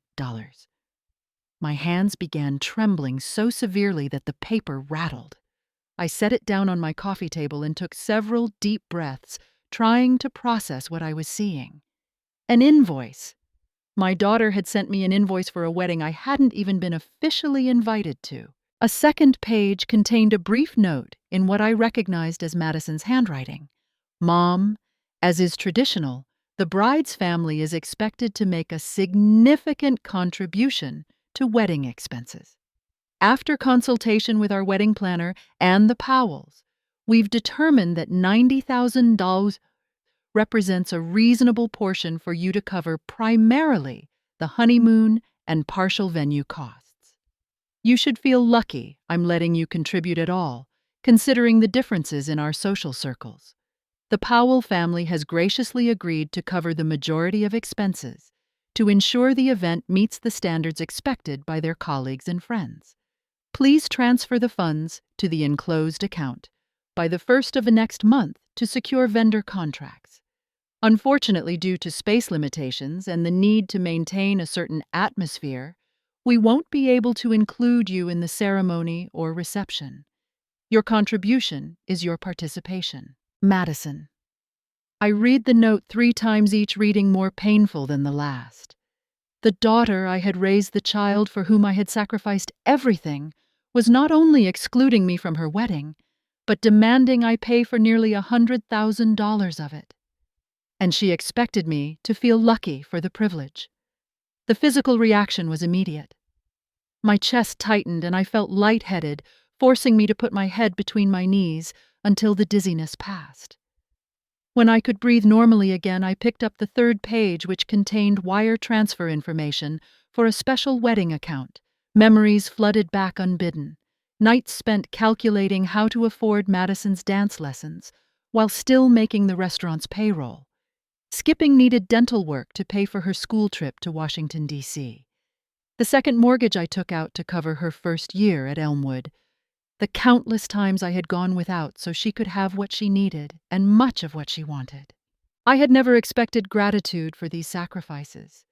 My hands began trembling so severely that the paper rattled. I set it down on my coffee table and took several deep breaths, trying to process what I was seeing. An invoice. My daughter had sent me an invoice for a wedding I hadn't even been officially invited to. A second page contained a brief note in what I recognized as Madison's handwriting. Mom, as is traditional, the bride's family is expected to make a significant contribution to wedding expenses. After consultation with our wedding planner and the Powells, we've determined that $90,000 represents a reasonable portion for you to cover primarily the honeymoon and partial venue costs. You should feel lucky I'm letting you contribute at all, considering the differences in our social circles. The Powell family has graciously agreed to cover the majority of expenses to ensure the event meets the standards expected by their colleagues and friends. Please transfer the funds to the enclosed account by the 1st of the next month to secure vendor contracts. Unfortunately, due to space limitations and the need to maintain a certain atmosphere, we won't be able to include you in the ceremony or reception. Your contribution is your participation. Madison. I read the note 3 times, each reading more painful than the last. The daughter I had raised, the child for whom I had sacrificed everything, was not only excluding me from her wedding, but demanding I pay for nearly $100,000 of it. And she expected me to feel lucky for the privilege. The physical reaction was immediate. My chest tightened and I felt lightheaded, forcing me to put my head between my knees until the dizziness passed. When I could breathe normally again, I picked up the 3rd page, which contained wire transfer information for a special wedding account. Memories flooded back unbidden. Nights spent calculating how to afford Madison's dance lessons while still making the restaurant's payroll. Skipping needed dental work to pay for her school trip to Washington, D.C. The second mortgage I took out to cover her first year at Elmwood. The countless times I had gone without so she could have what she needed and much of what she wanted. I had never expected gratitude for these sacrifices.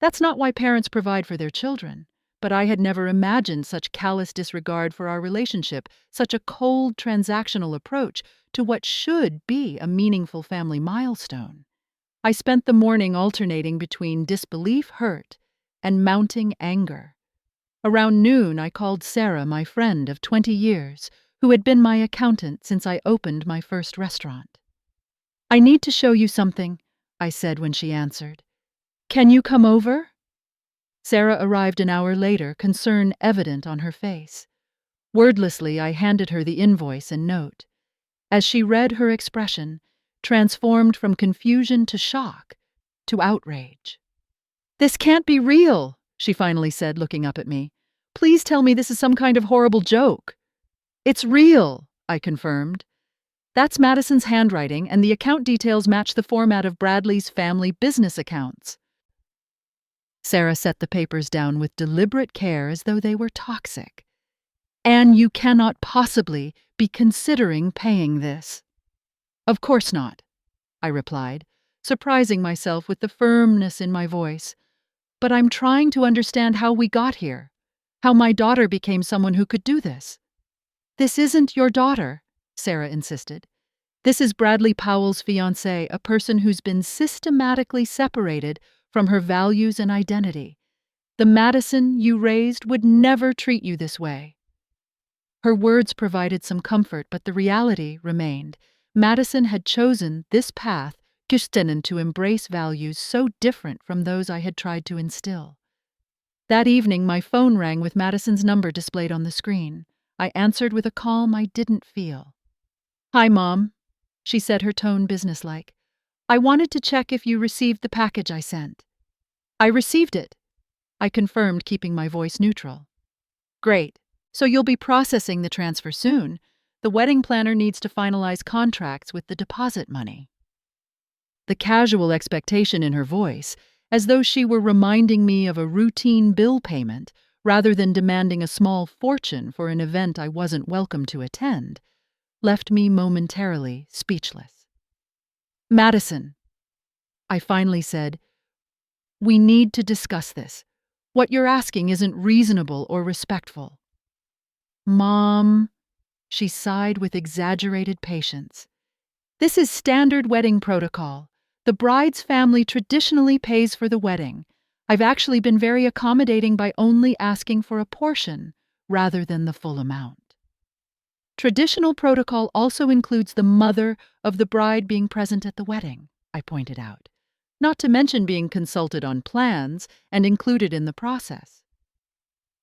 That's not why parents provide for their children, but I had never imagined such callous disregard for our relationship, such a cold transactional approach to what should be a meaningful family milestone. I spent the morning alternating between disbelief, hurt, and mounting anger. Around noon, I called Sarah, my friend of 20 years, who had been my accountant since I opened my first restaurant. "I need to show you something," I said when she answered. "Can you come over?" Sarah arrived an hour later, concern evident on her face. Wordlessly, I handed her the invoice and note. As she read, her expression transformed from confusion to shock to outrage. "This can't be real," she finally said, looking up at me. "Please tell me this is some kind of horrible joke." "It's real," I confirmed. "That's Madison's handwriting, and the account details match the format of Bradley's family business accounts." Sarah set the papers down with deliberate care as though they were toxic. "And you cannot possibly be considering paying this." "Of course not," I replied, surprising myself with the firmness in my voice. "But I'm trying to understand how we got here, how my daughter became someone who could do this." "This isn't your daughter," Sarah insisted. "This is Bradley Powell's fiancé, a person who's been systematically separated from her values and identity. The Madison you raised would never treat you this way." Her words provided some comfort, but the reality remained. Madison had chosen this path to embrace values so different from those I had tried to instill. That evening, my phone rang with Madison's number displayed on the screen. I answered with a calm I didn't feel. "Hi, Mom," she said, her tone businesslike. "I wanted to check if you received the package I sent." "I received it," I confirmed, keeping my voice neutral. "Great. So you'll be processing the transfer soon. The wedding planner needs to finalize contracts with the deposit money." The casual expectation in her voice, as though she were reminding me of a routine bill payment rather than demanding a small fortune for an event I wasn't welcome to attend, left me momentarily speechless. "Madison," I finally said, "we need to discuss this. What you're asking isn't reasonable or respectful." "Mom," she sighed with exaggerated patience. "This is standard wedding protocol. The bride's family traditionally pays for the wedding. I've actually been very accommodating by only asking for a portion rather than the full amount. Traditional protocol also includes the mother of the bride being present at the wedding," I pointed out, "not to mention being consulted on plans and included in the process."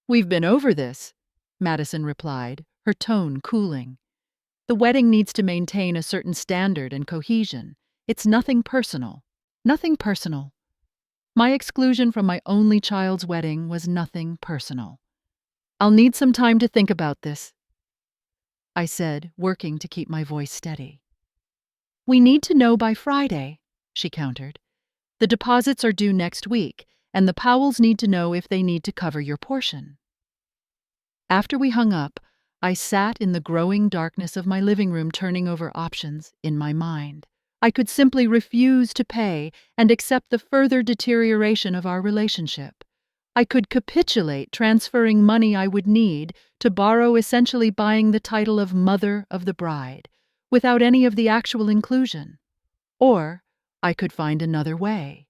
"We've been over this," Madison replied, her tone cooling. "The wedding needs to maintain a certain standard and cohesion. It's nothing personal. Nothing personal. My exclusion from my only child's wedding was nothing personal. I'll need some time to think about this," I said, working to keep my voice steady. "We need to know by Friday," she countered. "The deposits are due next week, and the Powells need to know if they need to cover your portion." After we hung up, I sat in the growing darkness of my living room turning over options in my mind. I could simply refuse to pay and accept the further deterioration of our relationship. I could capitulate, transferring money I would need to borrow, essentially buying the title of mother of the bride, without any of the actual inclusion. Or I could find another way,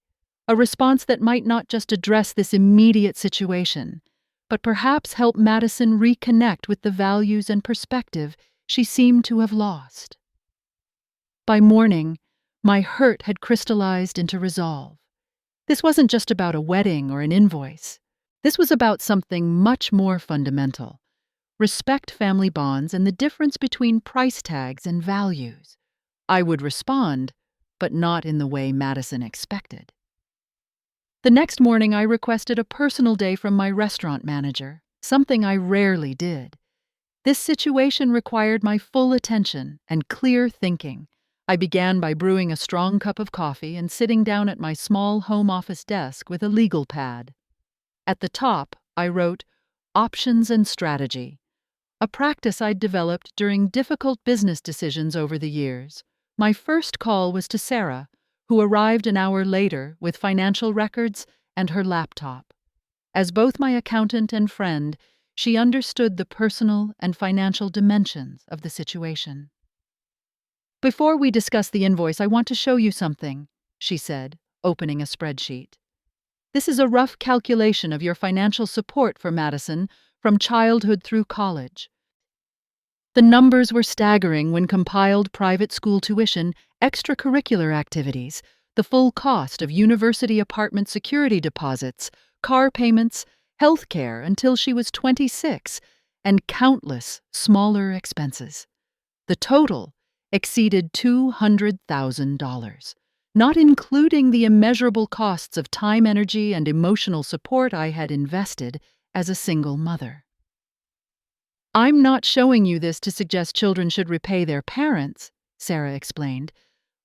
a response that might not just address this immediate situation, but perhaps help Madison reconnect with the values and perspective she seemed to have lost. By morning, my hurt had crystallized into resolve. This wasn't just about a wedding or an invoice. This was about something much more fundamental. Respect family bonds and the difference between price tags and values. I would respond, but not in the way Madison expected. The next morning, I requested a personal day from my restaurant manager, something I rarely did. This situation required my full attention and clear thinking. I began by brewing a strong cup of coffee and sitting down at my small home office desk with a legal pad. At the top, I wrote, "Options and Strategy," a practice I'd developed during difficult business decisions over the years. My first call was to Sarah, who arrived an hour later with financial records and her laptop. As both my accountant and friend, she understood the personal and financial dimensions of the situation. "Before we discuss the invoice, I want to show you something," she said, opening a spreadsheet. "This is a rough calculation of your financial support for Madison from childhood through college." The numbers were staggering when compiled: private school tuition, extracurricular activities, the full cost of university apartment security deposits, car payments, health care until she was 26, and countless smaller expenses. The total exceeded $200,000, not including the immeasurable costs of time, energy, and emotional support I had invested as a single mother. "I'm not showing you this to suggest children should repay their parents," Sarah explained,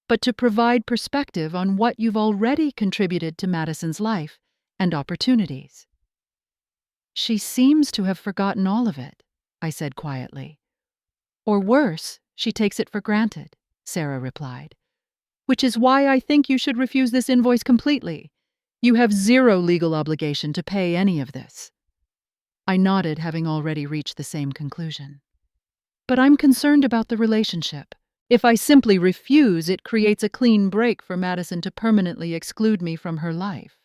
"but to provide perspective on what you've already contributed to Madison's life and opportunities." "She seems to have forgotten all of it," I said quietly. "Or worse, she takes it for granted," Sarah replied. "Which is why I think you should refuse this invoice completely. You have zero legal obligation to pay any of this." I nodded, having already reached the same conclusion. "But I'm concerned about the relationship. If I simply refuse, it creates a clean break for Madison to permanently exclude me from her life."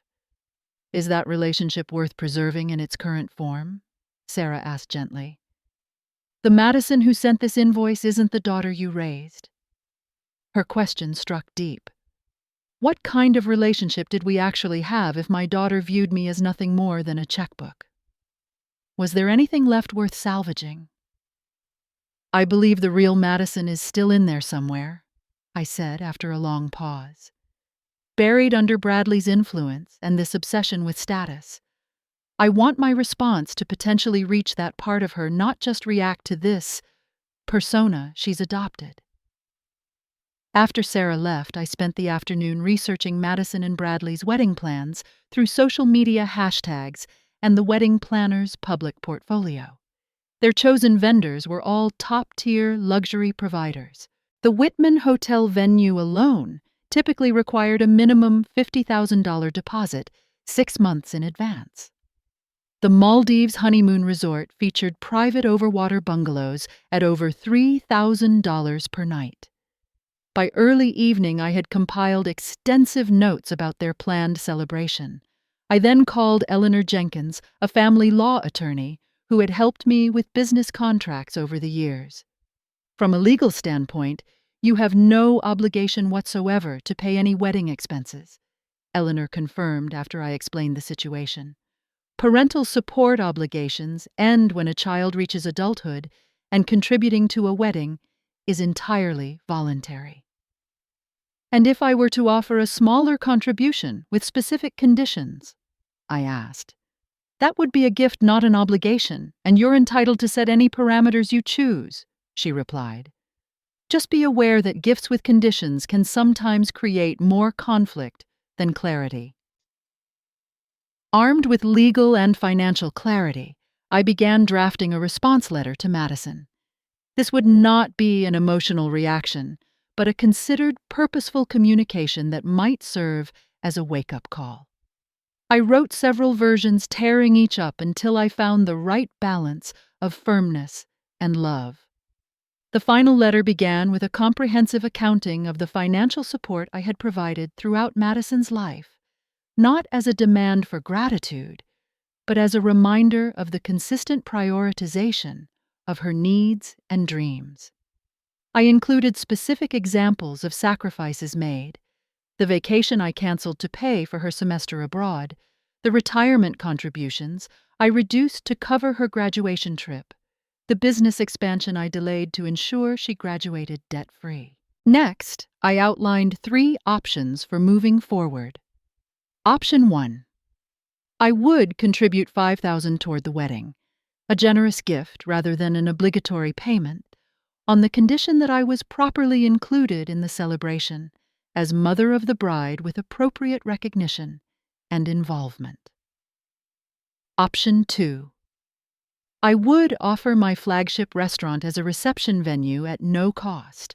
"Is that relationship worth preserving in its current form?" Sarah asked gently. "The Madison who sent this invoice isn't the daughter you raised." Her question struck deep. What kind of relationship did we actually have if my daughter viewed me as nothing more than a checkbook? Was there anything left worth salvaging? "I believe the real Madison is still in there somewhere," I said after a long pause. "Buried under Bradley's influence and this obsession with status. I want my response to potentially reach that part of her, not just react to this persona she's adopted." After Sarah left, I spent the afternoon researching Madison and Bradley's wedding plans through social media hashtags and the wedding planner's public portfolio. Their chosen vendors were all top-tier luxury providers. The Whitman Hotel venue alone typically required a minimum $50,000 deposit 6 months in advance. The Maldives Honeymoon Resort featured private overwater bungalows at over $3,000 per night. By early evening, I had compiled extensive notes about their planned celebration. I then called Eleanor Jenkins, a family law attorney who had helped me with business contracts over the years. "From a legal standpoint, you have no obligation whatsoever to pay any wedding expenses," Eleanor confirmed after I explained the situation. "Parental support obligations end when a child reaches adulthood, and contributing to a wedding is entirely voluntary." "And if I were to offer a smaller contribution with specific conditions?" I asked. "That would be a gift, not an obligation, and you're entitled to set any parameters you choose," she replied. "Just be aware that gifts with conditions can sometimes create more conflict than clarity." Armed with legal and financial clarity, I began drafting a response letter to Madison. This would not be an emotional reaction, but a considered, purposeful communication that might serve as a wake-up call. I wrote several versions, tearing each up until I found the right balance of firmness and love. The final letter began with a comprehensive accounting of the financial support I had provided throughout Madison's life, not as a demand for gratitude, but as a reminder of the consistent prioritization of her needs and dreams. I included specific examples of sacrifices made: the vacation I canceled to pay for her semester abroad, the retirement contributions I reduced to cover her graduation trip, the business expansion I delayed to ensure she graduated debt-free. Next, I outlined 3 options for moving forward. Option 1. I would contribute $5,000 toward the wedding, a generous gift rather than an obligatory payment. on the condition that I was properly included in the celebration as mother of the bride with appropriate recognition and involvement. Option 2. I would offer my flagship restaurant as a reception venue at no cost,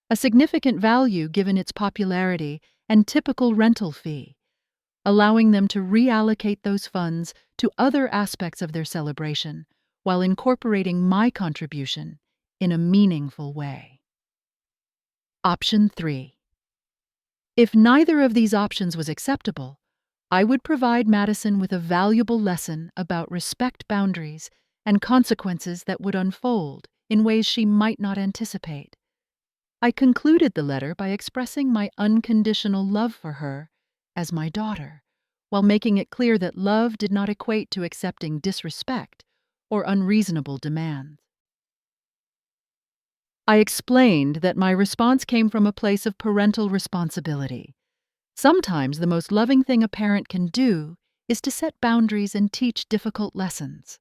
a significant value given its popularity and typical rental fee, allowing them to reallocate those funds to other aspects of their celebration while incorporating my contribution in a meaningful way. Option 3. If neither of these options was acceptable, I would provide Madison with a valuable lesson about respect boundaries and consequences that would unfold in ways she might not anticipate. I concluded the letter by expressing my unconditional love for her as my daughter, while making it clear that love did not equate to accepting disrespect or unreasonable demands. I explained that my response came from a place of parental responsibility. Sometimes the most loving thing a parent can do is to set boundaries and teach difficult lessons.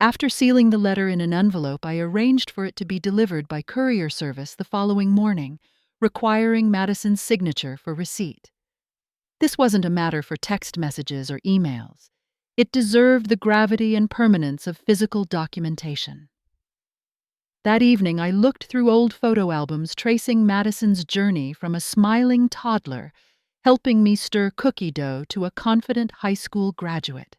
After sealing the letter in an envelope, I arranged for it to be delivered by courier service the following morning, requiring Madison's signature for receipt. This wasn't a matter for text messages or emails. It deserved the gravity and permanence of physical documentation. That evening, I looked through old photo albums tracing Madison's journey from a smiling toddler, helping me stir cookie dough, to a confident high school graduate.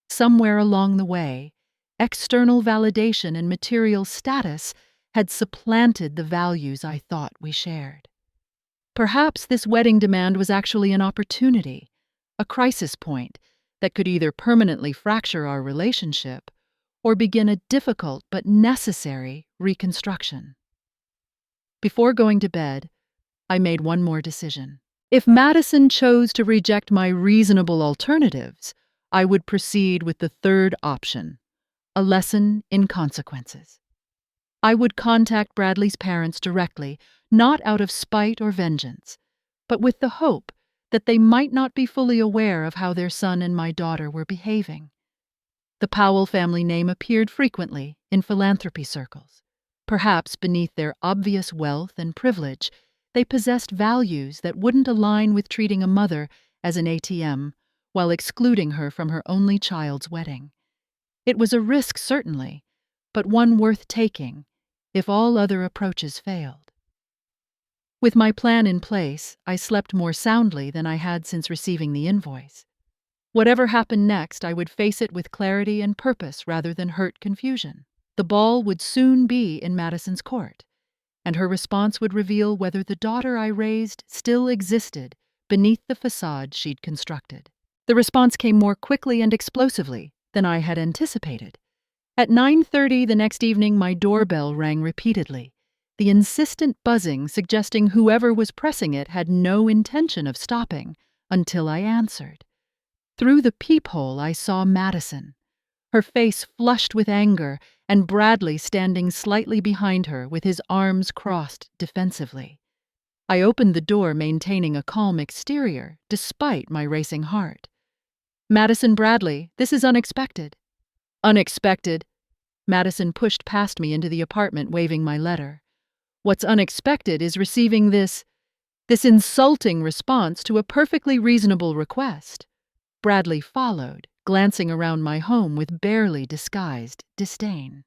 Somewhere along the way, external validation and material status had supplanted the values I thought we shared. Perhaps this wedding demand was actually an opportunity, a crisis point that could either permanently fracture our relationship or begin a difficult but necessary reconstruction. Before going to bed, I made one more decision. If Madison chose to reject my reasonable alternatives, I would proceed with the third option, a lesson in consequences. I would contact Bradley's parents directly, not out of spite or vengeance, but with the hope that they might not be fully aware of how their son and my daughter were behaving. The Powell family name appeared frequently in philanthropy circles. Perhaps beneath their obvious wealth and privilege, they possessed values that wouldn't align with treating a mother as an ATM while excluding her from her only child's wedding. It was a risk, certainly, but one worth taking if all other approaches failed. With my plan in place, I slept more soundly than I had since receiving the invoice. Whatever happened next, I would face it with clarity and purpose rather than hurt confusion. The ball would soon be in Madison's court, and her response would reveal whether the daughter I raised still existed beneath the facade she'd constructed. The response came more quickly and explosively than I had anticipated. At 9:30 the next evening, my doorbell rang repeatedly, the insistent buzzing suggesting whoever was pressing it had no intention of stopping until I answered. Through the peephole, I saw Madison, her face flushed with anger, and Bradley standing slightly behind her with his arms crossed defensively. I opened the door, maintaining a calm exterior despite my racing heart. "Madison Bradley, this is unexpected." "Unexpected?" Madison pushed past me into the apartment, waving my letter. "What's unexpected is receiving this insulting response to a perfectly reasonable request." Bradley followed, glancing around my home with barely disguised disdain.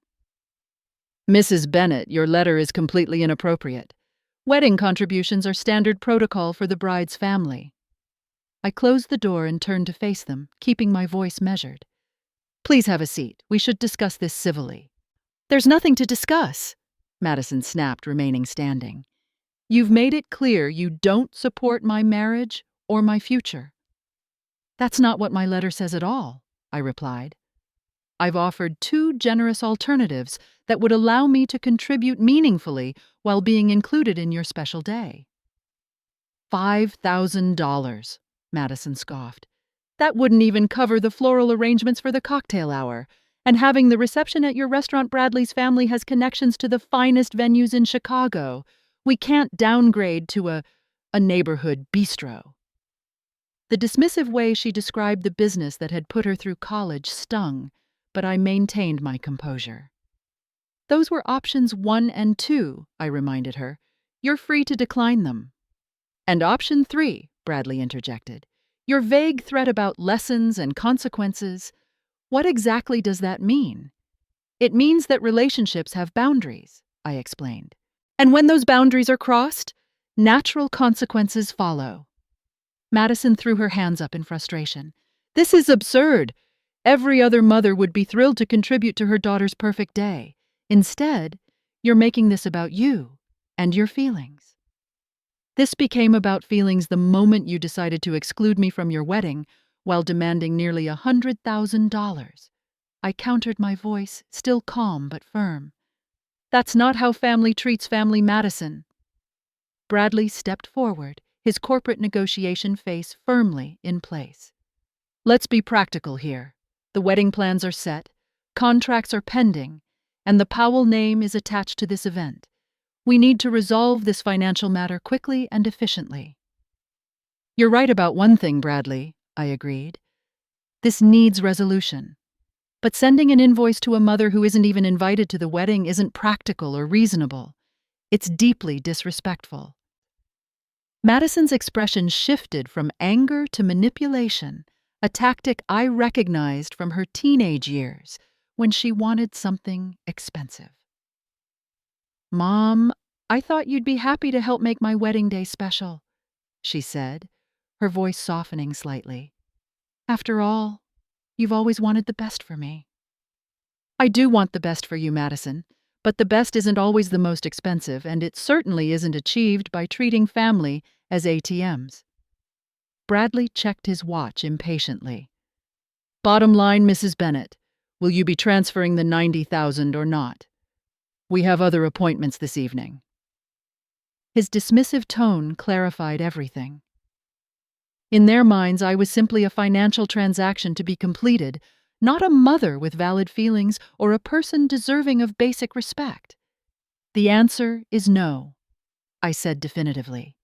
"Mrs. Bennett, your letter is completely inappropriate. Wedding contributions are standard protocol for the bride's family." I closed the door and turned to face them, keeping my voice measured. "Please have a seat. We should discuss this civilly." "There's nothing to discuss," Madison snapped, remaining standing. "You've made it clear you don't support my marriage or my future." "That's not what my letter says at all," I replied. "I've offered two generous alternatives that would allow me to contribute meaningfully while being included in your special day." $5,000, Madison scoffed. "That wouldn't even cover the floral arrangements for the cocktail hour. And having the reception at your restaurant, Bradley's family has connections to the finest venues in Chicago. We can't downgrade to a neighborhood bistro." The dismissive way she described the business that had put her through college stung, but I maintained my composure. Those were options 1 and 2, I reminded her. You're free to decline them. And option 3, Bradley interjected. Your vague threat about lessons and consequences. What exactly does that mean? It means that relationships have boundaries, I explained. And when those boundaries are crossed, natural consequences follow. Madison threw her hands up in frustration. This is absurd. Every other mother would be thrilled to contribute to her daughter's perfect day. Instead, you're making this about you and your feelings. This became about feelings the moment you decided to exclude me from your wedding while demanding nearly $100,000. I countered, my voice still calm but firm. That's not how family treats family, Madison. Bradley stepped forward, his corporate negotiation face firmly in place. Let's be practical here. The wedding plans are set, contracts are pending, and the Powell name is attached to this event. We need to resolve this financial matter quickly and efficiently. You're right about one thing, Bradley, I agreed. This needs resolution. But sending an invoice to a mother who isn't even invited to the wedding isn't practical or reasonable. It's deeply disrespectful. Madison's expression shifted from anger to manipulation, a tactic I recognized from her teenage years when she wanted something expensive. Mom, I thought you'd be happy to help make my wedding day special, she said, her voice softening slightly. After all, you've always wanted the best for me. I do want the best for you, Madison, but the best isn't always the most expensive, and it certainly isn't achieved by treating family as ATMs. Bradley checked his watch impatiently. Bottom line, Mrs. Bennett, will you be transferring the $90,000 or not? We have other appointments this evening. His dismissive tone clarified everything. In their minds, I was simply a financial transaction to be completed, not a mother with valid feelings or a person deserving of basic respect. The answer is no, I said definitively.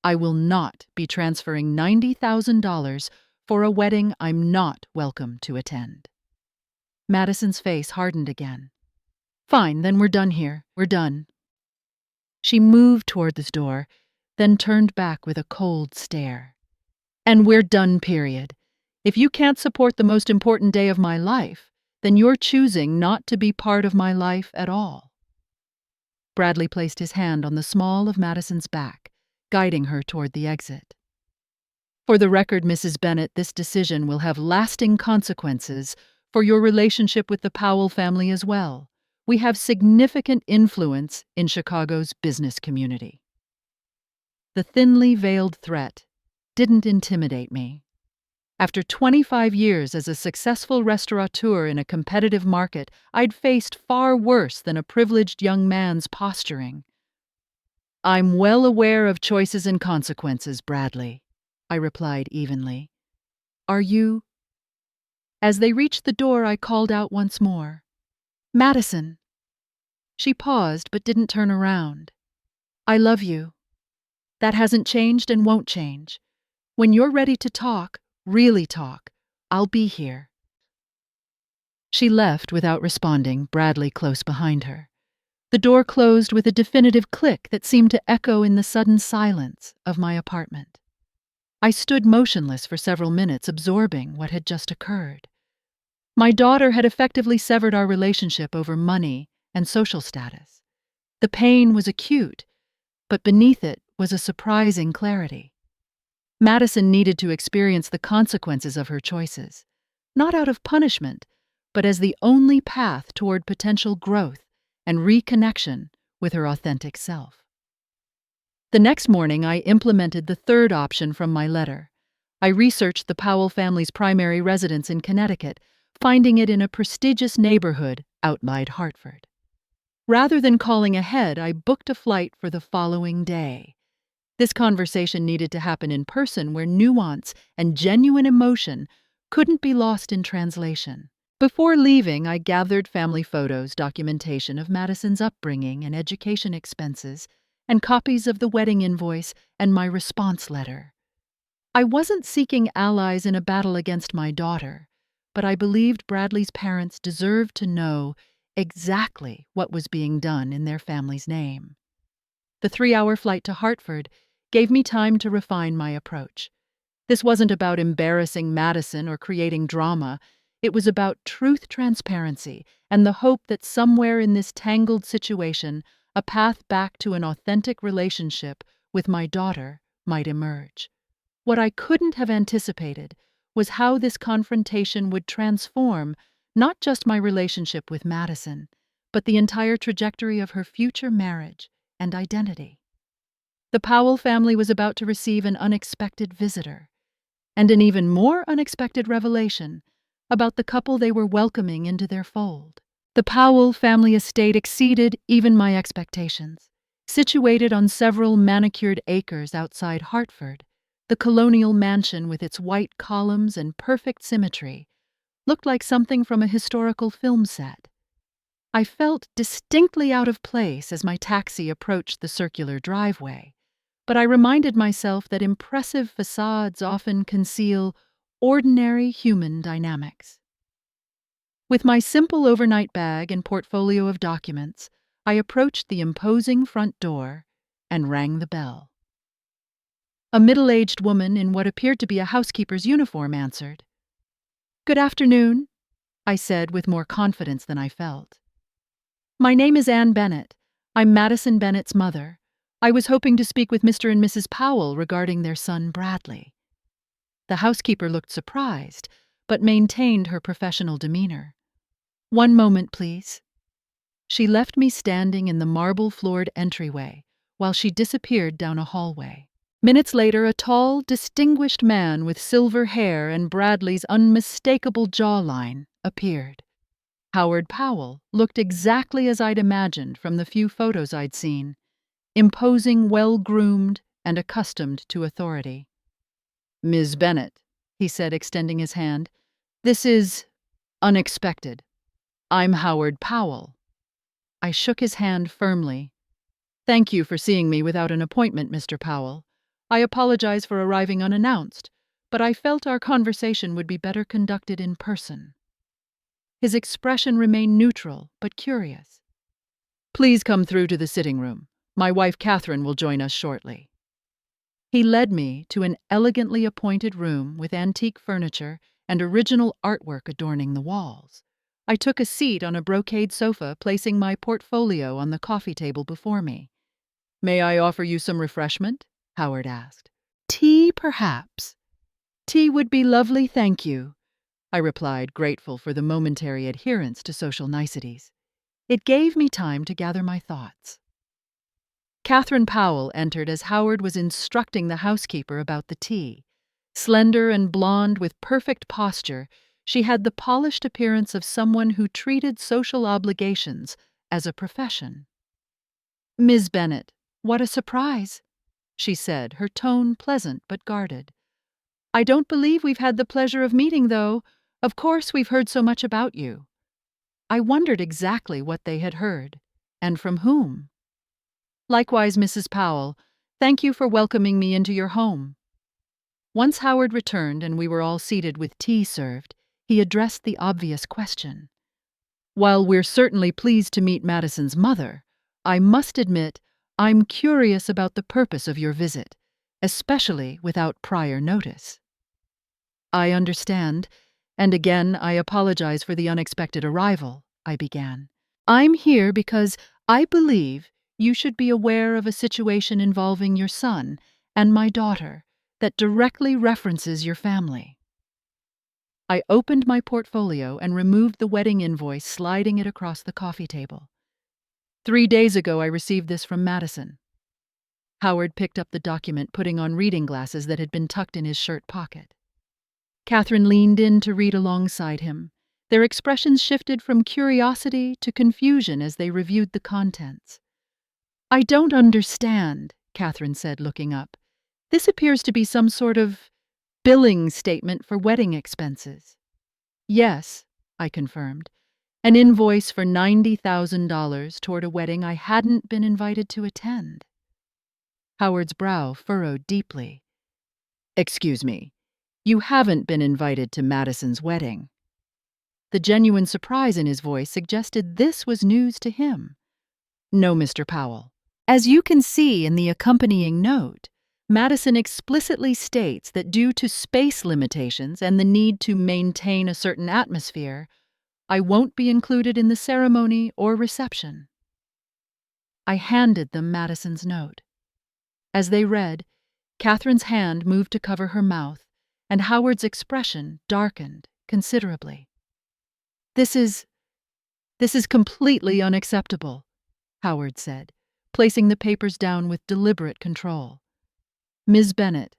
I will not be transferring $90,000 for a wedding I'm not welcome to attend. Madison's face hardened again. Fine, then we're done here. We're done. She moved toward the door, then turned back with a cold stare. And we're done, period. If you can't support the most important day of my life, then you're choosing not to be part of my life at all. Bradley placed his hand on the small of Madison's back, guiding her toward the exit. For the record, Mrs. Bennett, this decision will have lasting consequences for your relationship with the Powell family as well. We have significant influence in Chicago's business community. The thinly veiled threat didn't intimidate me. After 25 years as a successful restaurateur in a competitive market, I'd faced far worse than a privileged young man's posturing. I'm well aware of choices and consequences, Bradley, I replied evenly. Are you? As they reached the door, I called out once more. Madison. She paused but didn't turn around. I love you. That hasn't changed and won't change. When you're ready to talk, really talk, I'll be here. She left without responding, Bradley close behind her. The door closed with a definitive click that seemed to echo in the sudden silence of my apartment. I stood motionless for several minutes, absorbing what had just occurred. My daughter had effectively severed our relationship over money and social status. The pain was acute, but beneath it was a surprising clarity. Madison needed to experience the consequences of her choices, not out of punishment, but as the only path toward potential growth and reconnection with her authentic self. The next morning, I implemented the third option from my letter. I researched the Powell family's primary residence in Connecticut, finding it in a prestigious neighborhood outside Hartford. Rather than calling ahead, I booked a flight for the following day. This conversation needed to happen in person, where nuance and genuine emotion couldn't be lost in translation. Before leaving, I gathered family photos, documentation of Madison's upbringing and education expenses, and copies of the wedding invoice and my response letter. I wasn't seeking allies in a battle against my daughter, but I believed Bradley's parents deserved to know exactly what was being done in their family's name. The 3-hour flight to Hartford gave me time to refine my approach. This wasn't about embarrassing Madison or creating drama. It was about truth transparency and the hope that somewhere in this tangled situation, a path back to an authentic relationship with my daughter might emerge. What I couldn't have anticipated was how this confrontation would transform not just my relationship with Madison, but the entire trajectory of her future marriage and identity. The Powell family was about to receive an unexpected visitor, and an even more unexpected revelation about the couple they were welcoming into their fold. The Powell family estate exceeded even my expectations. Situated on several manicured acres outside Hartford, the colonial mansion with its white columns and perfect symmetry looked like something from a historical film set. I felt distinctly out of place as my taxi approached the circular driveway, but I reminded myself that impressive facades often conceal ordinary human dynamics. With my simple overnight bag and portfolio of documents, I approached the imposing front door and rang the bell. A middle-aged woman in what appeared to be a housekeeper's uniform answered. "Good afternoon," I said with more confidence than I felt. "My name is Ann Bennett. I'm Madison Bennett's mother. I was hoping to speak with Mr. and Mrs. Powell regarding their son Bradley." The housekeeper looked surprised, but maintained her professional demeanor. "One moment, please." She left me standing in the marble-floored entryway while she disappeared down a hallway. Minutes later, a tall, distinguished man with silver hair and Bradley's unmistakable jawline appeared. Howard Powell looked exactly as I'd imagined from the few photos I'd seen, imposing, well-groomed, and accustomed to authority. "Ms. Bennett," he said, extending his hand, "this is unexpected. I'm Howard Powell." I shook his hand firmly. "Thank you for seeing me without an appointment, Mr. Powell. I apologize for arriving unannounced, but I felt our conversation would be better conducted in person." His expression remained neutral but curious. "Please come through to the sitting room. My wife Catherine will join us shortly." He led me to an elegantly appointed room with antique furniture and original artwork adorning the walls. I took a seat on a brocade sofa, placing my portfolio on the coffee table before me. "May I offer you some refreshment?" Howard asked. "Tea, perhaps?" "Tea would be lovely, thank you," I replied, grateful for the momentary adherence to social niceties. It gave me time to gather my thoughts. Catherine Powell entered as Howard was instructing the housekeeper about the tea. Slender and blonde with perfect posture, she had the polished appearance of someone who treated social obligations as a profession. "Ms. Bennett, what a surprise," she said, her tone pleasant but guarded. "I don't believe we've had the pleasure of meeting, though. Of course, we've heard so much about you." I wondered exactly what they had heard, and from whom. "Likewise, Mrs. Powell, thank you for welcoming me into your home." Once Howard returned and we were all seated with tea served, he addressed the obvious question. "While we're certainly pleased to meet Madison's mother, I must admit I'm curious about the purpose of your visit, especially without prior notice." "I understand, and again I apologize for the unexpected arrival," I began. "I'm here because I believe you should be aware of a situation involving your son and my daughter that directly references your family." I opened my portfolio and removed the wedding invoice, sliding it across the coffee table. "3 days ago I received this from Madison." Howard picked up the document, putting on reading glasses that had been tucked in his shirt pocket. Catherine leaned in to read alongside him. Their expressions shifted from curiosity to confusion as they reviewed the contents. "I don't understand," Catherine said, looking up. "This appears to be some sort of billing statement for wedding expenses." "Yes," I confirmed. "An invoice for $90,000 toward a wedding I hadn't been invited to attend." Howard's brow furrowed deeply. "Excuse me, you haven't been invited to Madison's wedding?" The genuine surprise in his voice suggested this was news to him. No, Mr. Powell. As you can see in the accompanying note, Madison explicitly states that due to space limitations and the need to maintain a certain atmosphere, I won't be included in the ceremony or reception. I handed them Madison's note. As they read, Catherine's hand moved to cover her mouth, and Howard's expression darkened considerably. This is completely unacceptable," Howard said, placing the papers down with deliberate control. "Ms. Bennet,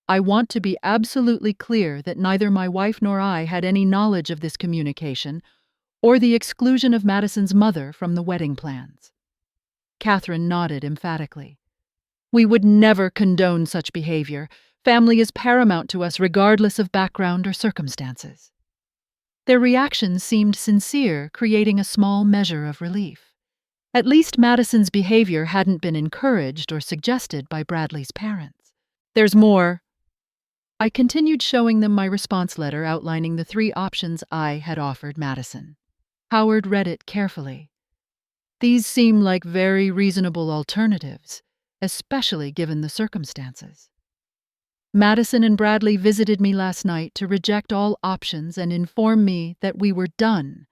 I want to be absolutely clear that neither my wife nor I had any knowledge of this communication or the exclusion of Madison's mother from the wedding plans." Catherine nodded emphatically. "We would never condone such behavior. Family is paramount to us regardless of background or circumstances." Their reaction seemed sincere, creating a small measure of relief. At least Madison's behavior hadn't been encouraged or suggested by Bradley's parents. "There's more." I continued showing them my response letter outlining the 3 options I had offered Madison. Howard read it carefully. "These seem like very reasonable alternatives, especially given the circumstances. Madison and Bradley visited me last night to reject all options and inform me that we were done,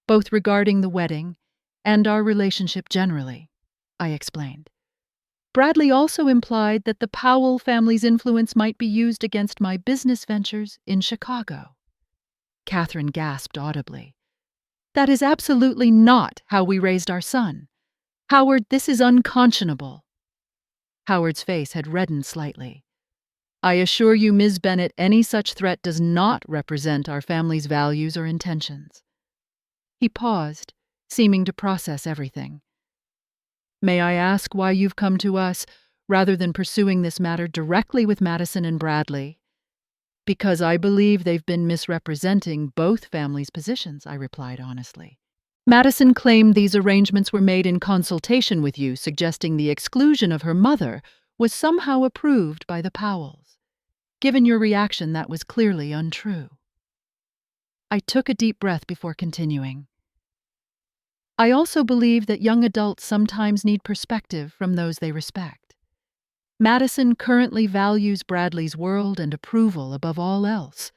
both regarding the wedding and our relationship generally," I explained. Bradley also implied that the Powell family's influence might be used against my business ventures in Chicago. Catherine gasped audibly. "That is absolutely not how we raised our son. Howard, this is unconscionable." Howard's face had reddened slightly. "I assure you, Ms. Bennet, any such threat does not represent our family's values or intentions." He paused, seeming to process everything. "May I ask why you've come to us, rather than pursuing this matter directly with Madison and Bradley?" "Because I believe they've been misrepresenting both families' positions," I replied honestly. "Madison claimed these arrangements were made in consultation with you, suggesting the exclusion of her mother was somehow approved by the Powells. Given your reaction, that was clearly untrue." I took a deep breath before continuing. "I also believe that young adults sometimes need perspective from those they respect. Madison currently values Bradley's world and approval above all else.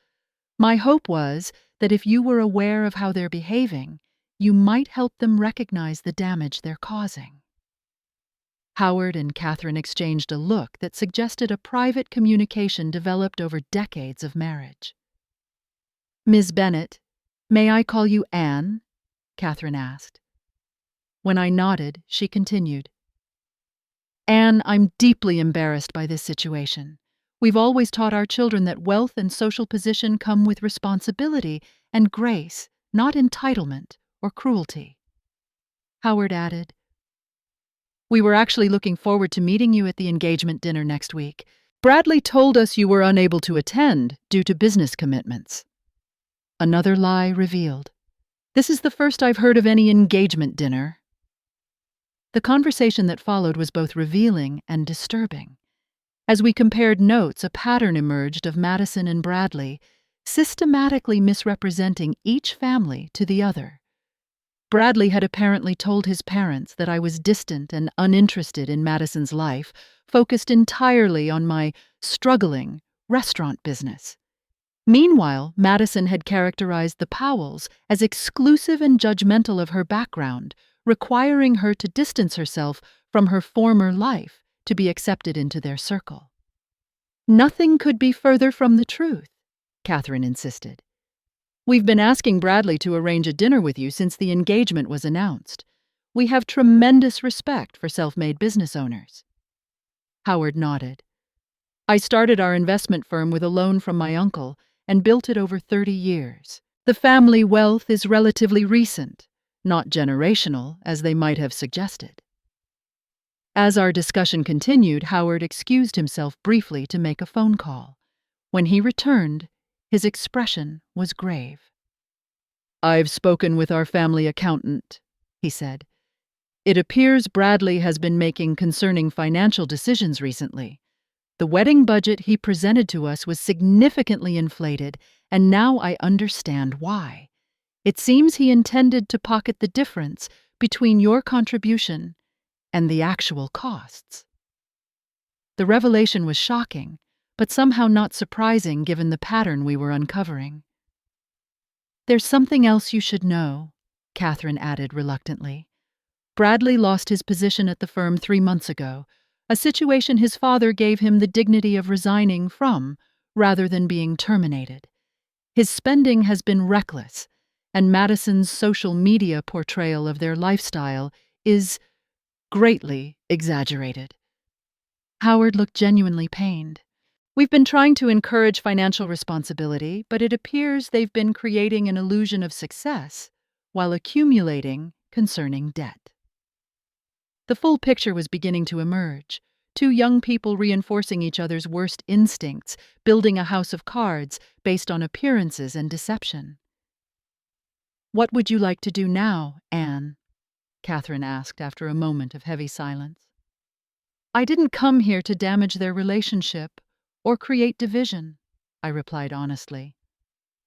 My hope was that if you were aware of how they're behaving, you might help them recognize the damage they're causing." Howard and Catherine exchanged a look that suggested a private communication developed over decades of marriage. "Ms. Bennet, may I call you Anne?" Catherine asked. When I nodded, she continued. "Anne, I'm deeply embarrassed by this situation. We've always taught our children that wealth and social position come with responsibility and grace, not entitlement or cruelty." Howard added, "We were actually looking forward to meeting you at the engagement dinner next week. Bradley told us you were unable to attend due to business commitments." Another lie revealed. "This is the first I've heard of any engagement dinner." The conversation that followed was both revealing and disturbing. As we compared notes, a pattern emerged of Madison and Bradley systematically misrepresenting each family to the other. Bradley had apparently told his parents that I was distant and uninterested in Madison's life, focused entirely on my struggling restaurant business. Meanwhile, Madison had characterized the Powells as exclusive and judgmental of her background, requiring her to distance herself from her former life to be accepted into their circle. "Nothing could be further from the truth," Catherine insisted. "We've been asking Bradley to arrange a dinner with you since the engagement was announced. We have tremendous respect for self-made business owners." Howard nodded. "I started our investment firm with a loan from my uncle and built it over 30 years. The family wealth is relatively recent, not generational, as they might have suggested." As our discussion continued, Howard excused himself briefly to make a phone call. When he returned, his expression was grave. "I've spoken with our family accountant," he said. "It appears Bradley has been making concerning financial decisions recently. The wedding budget he presented to us was significantly inflated, and now I understand why. It seems he intended to pocket the difference between your contribution and the actual costs. The revelation was shocking, but somehow not surprising given the pattern we were uncovering. "There's something else you should know," Catherine added reluctantly. "Bradley lost his position at the firm 3 months ago, a situation his father gave him the dignity of resigning from rather than being terminated. His spending has been reckless, and Madison's social media portrayal of their lifestyle is greatly exaggerated." Howard looked genuinely pained. "We've been trying to encourage financial responsibility, but it appears they've been creating an illusion of success while accumulating concerning debt." The full picture was beginning to emerge. Two young people reinforcing each other's worst instincts, building a house of cards based on appearances and deception. "What would you like to do now, Anne?" Catherine asked after a moment of heavy silence. "I didn't come here to damage their relationship or create division," I replied honestly.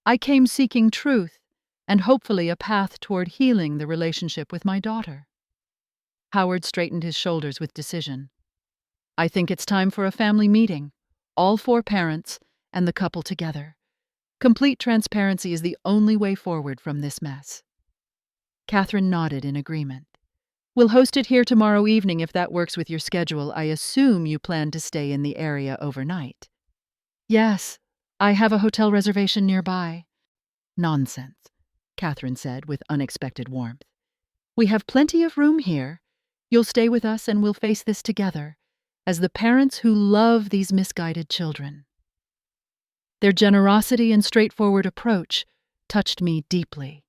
"I came seeking truth and hopefully a path toward healing the relationship with my daughter." Howard straightened his shoulders with decision. "I think it's time for a family meeting, all 4 parents and the couple together. Complete transparency is the only way forward from this mess." Catherine nodded in agreement. "We'll host it here tomorrow evening if that works with your schedule. I assume you plan to stay in the area overnight." "Yes, I have a hotel reservation nearby." "Nonsense," Catherine said with unexpected warmth. "We have plenty of room here. You'll stay with us and we'll face this together, as the parents who love these misguided children." Their generosity and straightforward approach touched me deeply.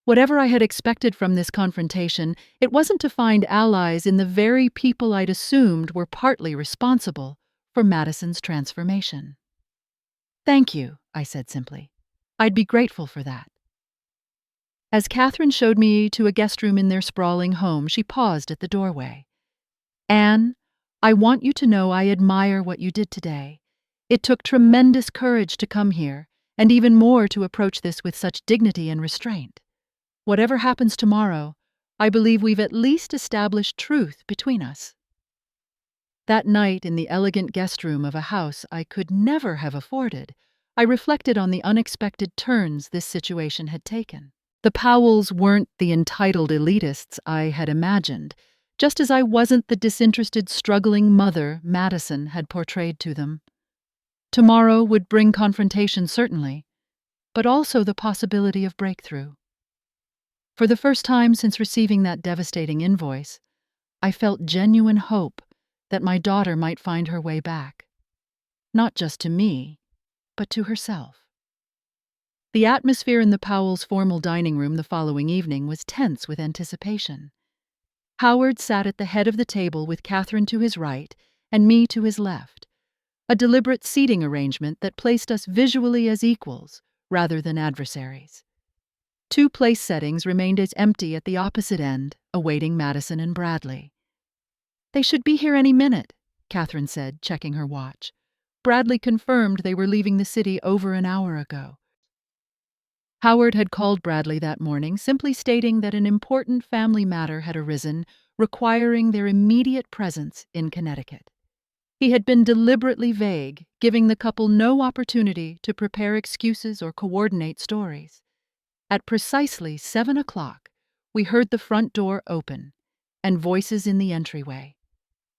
Whatever I had expected from this confrontation, it wasn't to find allies in the very people I'd assumed were partly responsible for Madison's transformation. "Thank you," I said simply. "I'd be grateful for that." As Catherine showed me to a guest room in their sprawling home, she paused at the doorway. "Anne, I want you to know I admire what you did today. It took tremendous courage to come here, and even more to approach this with such dignity and restraint. Whatever happens tomorrow, I believe we've at least established truth between us." That night in the elegant guest room of a house I could never have afforded, I reflected on the unexpected turns this situation had taken. The Powells weren't the entitled elitists I had imagined, just as I wasn't the disinterested, struggling mother Madison had portrayed to them. Tomorrow would bring confrontation, certainly, but also the possibility of breakthrough. For the first time since receiving that devastating invoice, I felt genuine hope that my daughter might find her way back. Not just to me, but to herself. The atmosphere in the Powells' formal dining room the following evening was tense with anticipation. Howard sat at the head of the table with Catherine to his right and me to his left, a deliberate seating arrangement that placed us visually as equals rather than adversaries. 2 place settings remained as empty at the opposite end, awaiting Madison and Bradley. "They should be here any minute," Catherine said, checking her watch. "Bradley confirmed they were leaving the city over an hour ago." Howard had called Bradley that morning, simply stating that an important family matter had arisen requiring their immediate presence in Connecticut. He had been deliberately vague, giving the couple no opportunity to prepare excuses or coordinate stories. At precisely 7 o'clock, we heard the front door open and voices in the entryway.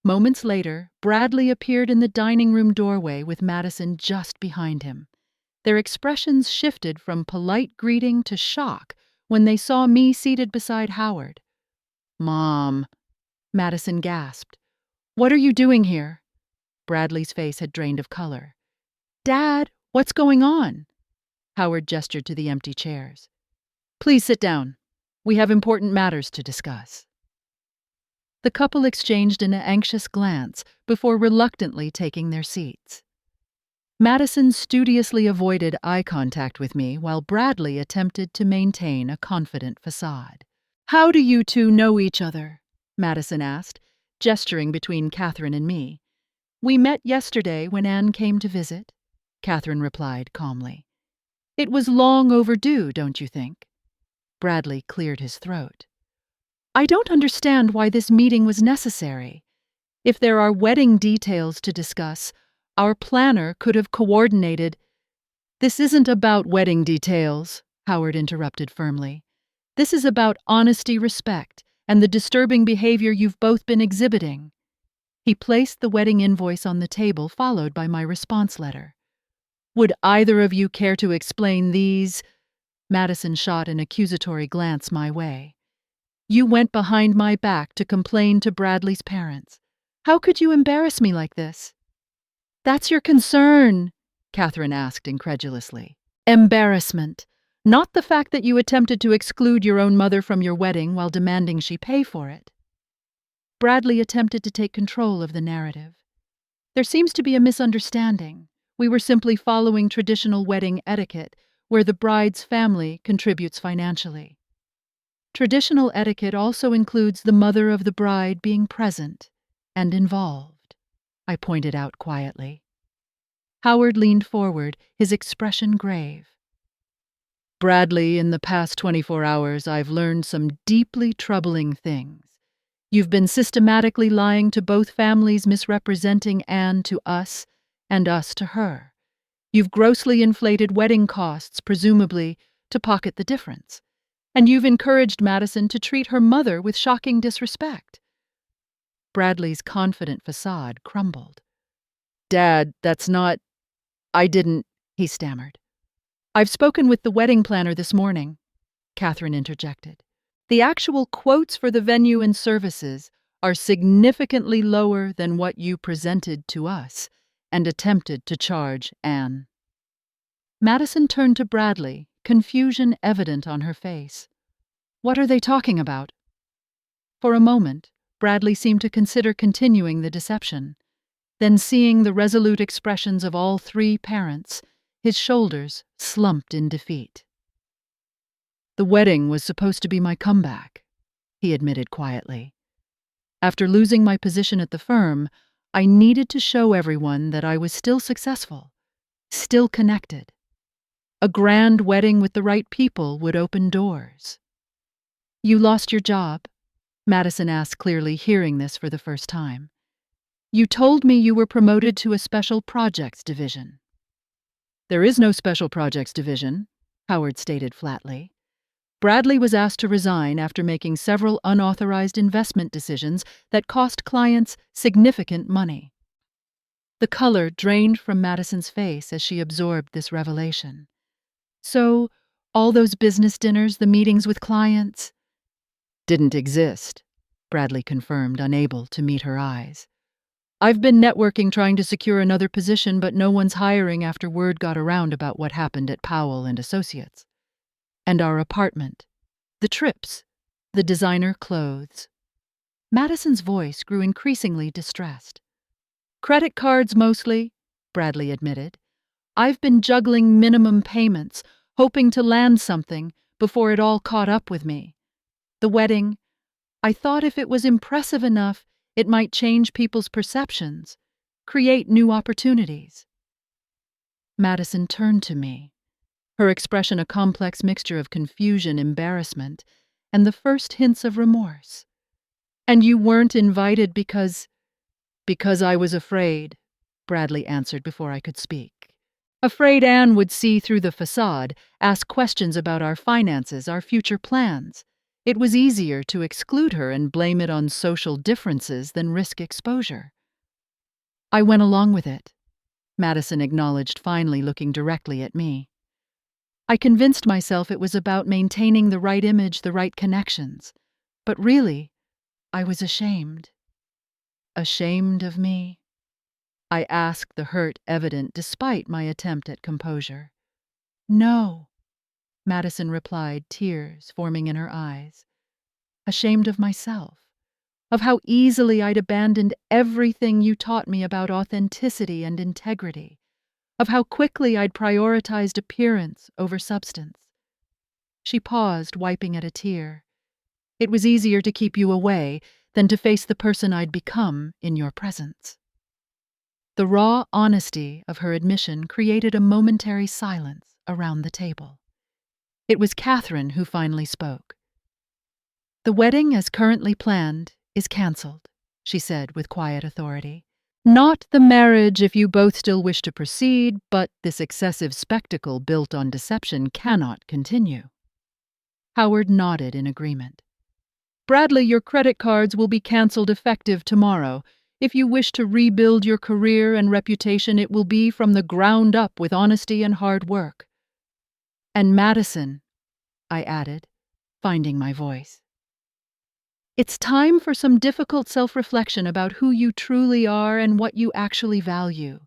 Moments later, Bradley appeared in the dining room doorway with Madison just behind him. Their expressions shifted from polite greeting to shock when they saw me seated beside Howard. "Mom," Madison gasped. "What are you doing here?" Bradley's face had drained of color. "Dad, what's going on?" Howard gestured to the empty chairs. "Please sit down. We have important matters to discuss." The couple exchanged an anxious glance before reluctantly taking their seats. Madison studiously avoided eye contact with me while Bradley attempted to maintain a confident facade. "How do you two know each other?" Madison asked, gesturing between Catherine and me. "We met yesterday when Anne came to visit," Catherine replied calmly. "It was long overdue, don't you think?" Bradley cleared his throat. I don't understand why this meeting was necessary. If there are wedding details to discuss, our planner could have coordinated. This isn't about wedding details, Howard interrupted firmly. This is about honesty, respect, and the disturbing behavior you've both been exhibiting. He placed the wedding invoice on the table, followed by my response letter. Would either of you care to explain these? Madison shot an accusatory glance my way. You went behind my back to complain to Bradley's parents. How could you embarrass me like this? That's your concern, Catherine asked incredulously. Embarrassment, not the fact that you attempted to exclude your own mother from your wedding while demanding she pay for it. Bradley attempted to take control of the narrative. There seems to be a misunderstanding. We were simply following traditional wedding etiquette, where the bride's family contributes financially. Traditional etiquette also includes the mother of the bride being present and involved, I pointed out quietly. Howard leaned forward, his expression grave. Bradley, in the past 24 hours, I've learned some deeply troubling things. You've been systematically lying to both families, misrepresenting Anne to us and us to her. You've grossly inflated wedding costs, presumably to pocket the difference. And you've encouraged Madison to treat her mother with shocking disrespect. Bradley's confident facade crumbled. Dad, that's not... I didn't... he stammered. I've spoken with the wedding planner this morning, Catherine interjected. The actual quotes for the venue and services are significantly lower than what you presented to us and attempted to charge Anne. Madison turned to Bradley, confusion evident on her face. What are they talking about? For a moment, Bradley seemed to consider continuing the deception. Then, seeing the resolute expressions of all three parents, his shoulders slumped in defeat. The wedding was supposed to be my comeback, he admitted quietly. After losing my position at the firm, I needed to show everyone that I was still successful, still connected. A grand wedding with the right people would open doors. You lost your job? Madison asked clearly, hearing this for the first time. You told me you were promoted to a special projects division. There is no special projects division, Howard stated flatly. Bradley was asked to resign after making several unauthorized investment decisions that cost clients significant money. The color drained from Madison's face as she absorbed this revelation. So, all those business dinners, the meetings with clients? Didn't exist, Bradley confirmed, unable to meet her eyes. I've been networking trying to secure another position, but no one's hiring after word got around about what happened at Powell and Associates. And our apartment, the trips, the designer clothes. Madison's voice grew increasingly distressed. Credit cards mostly, Bradley admitted. I've been juggling minimum payments, hoping to land something before it all caught up with me. The wedding, I thought if it was impressive enough, it might change people's perceptions, create new opportunities. Madison turned to me, her expression a complex mixture of confusion, embarrassment, and the first hints of remorse. And you weren't invited because I was afraid, Bradley answered before I could speak. Afraid Anne would see through the facade, ask questions about our finances, our future plans. It was easier to exclude her and blame it on social differences than risk exposure. I went along with it, Madison acknowledged, finally looking directly at me. I convinced myself it was about maintaining the right image, the right connections. But really, I was ashamed. Ashamed of me? I asked, the hurt evident despite my attempt at composure. No, Madison replied, tears forming in her eyes. Ashamed of myself, of how easily I'd abandoned everything you taught me about authenticity and integrity, of how quickly I'd prioritized appearance over substance. She paused, wiping at a tear. It was easier to keep you away than to face the person I'd become in your presence. The raw honesty of her admission created a momentary silence around the table. It was Catherine who finally spoke. "The wedding, as currently planned, is cancelled," she said with quiet authority. "Not the marriage if you both still wish to proceed, but this excessive spectacle built on deception cannot continue." Howard nodded in agreement. "Bradley, your credit cards will be cancelled effective tomorrow. If you wish to rebuild your career and reputation, it will be from the ground up with honesty and hard work." "And Madison," I added, finding my voice. "It's time for some difficult self-reflection about who you truly are and what you actually value.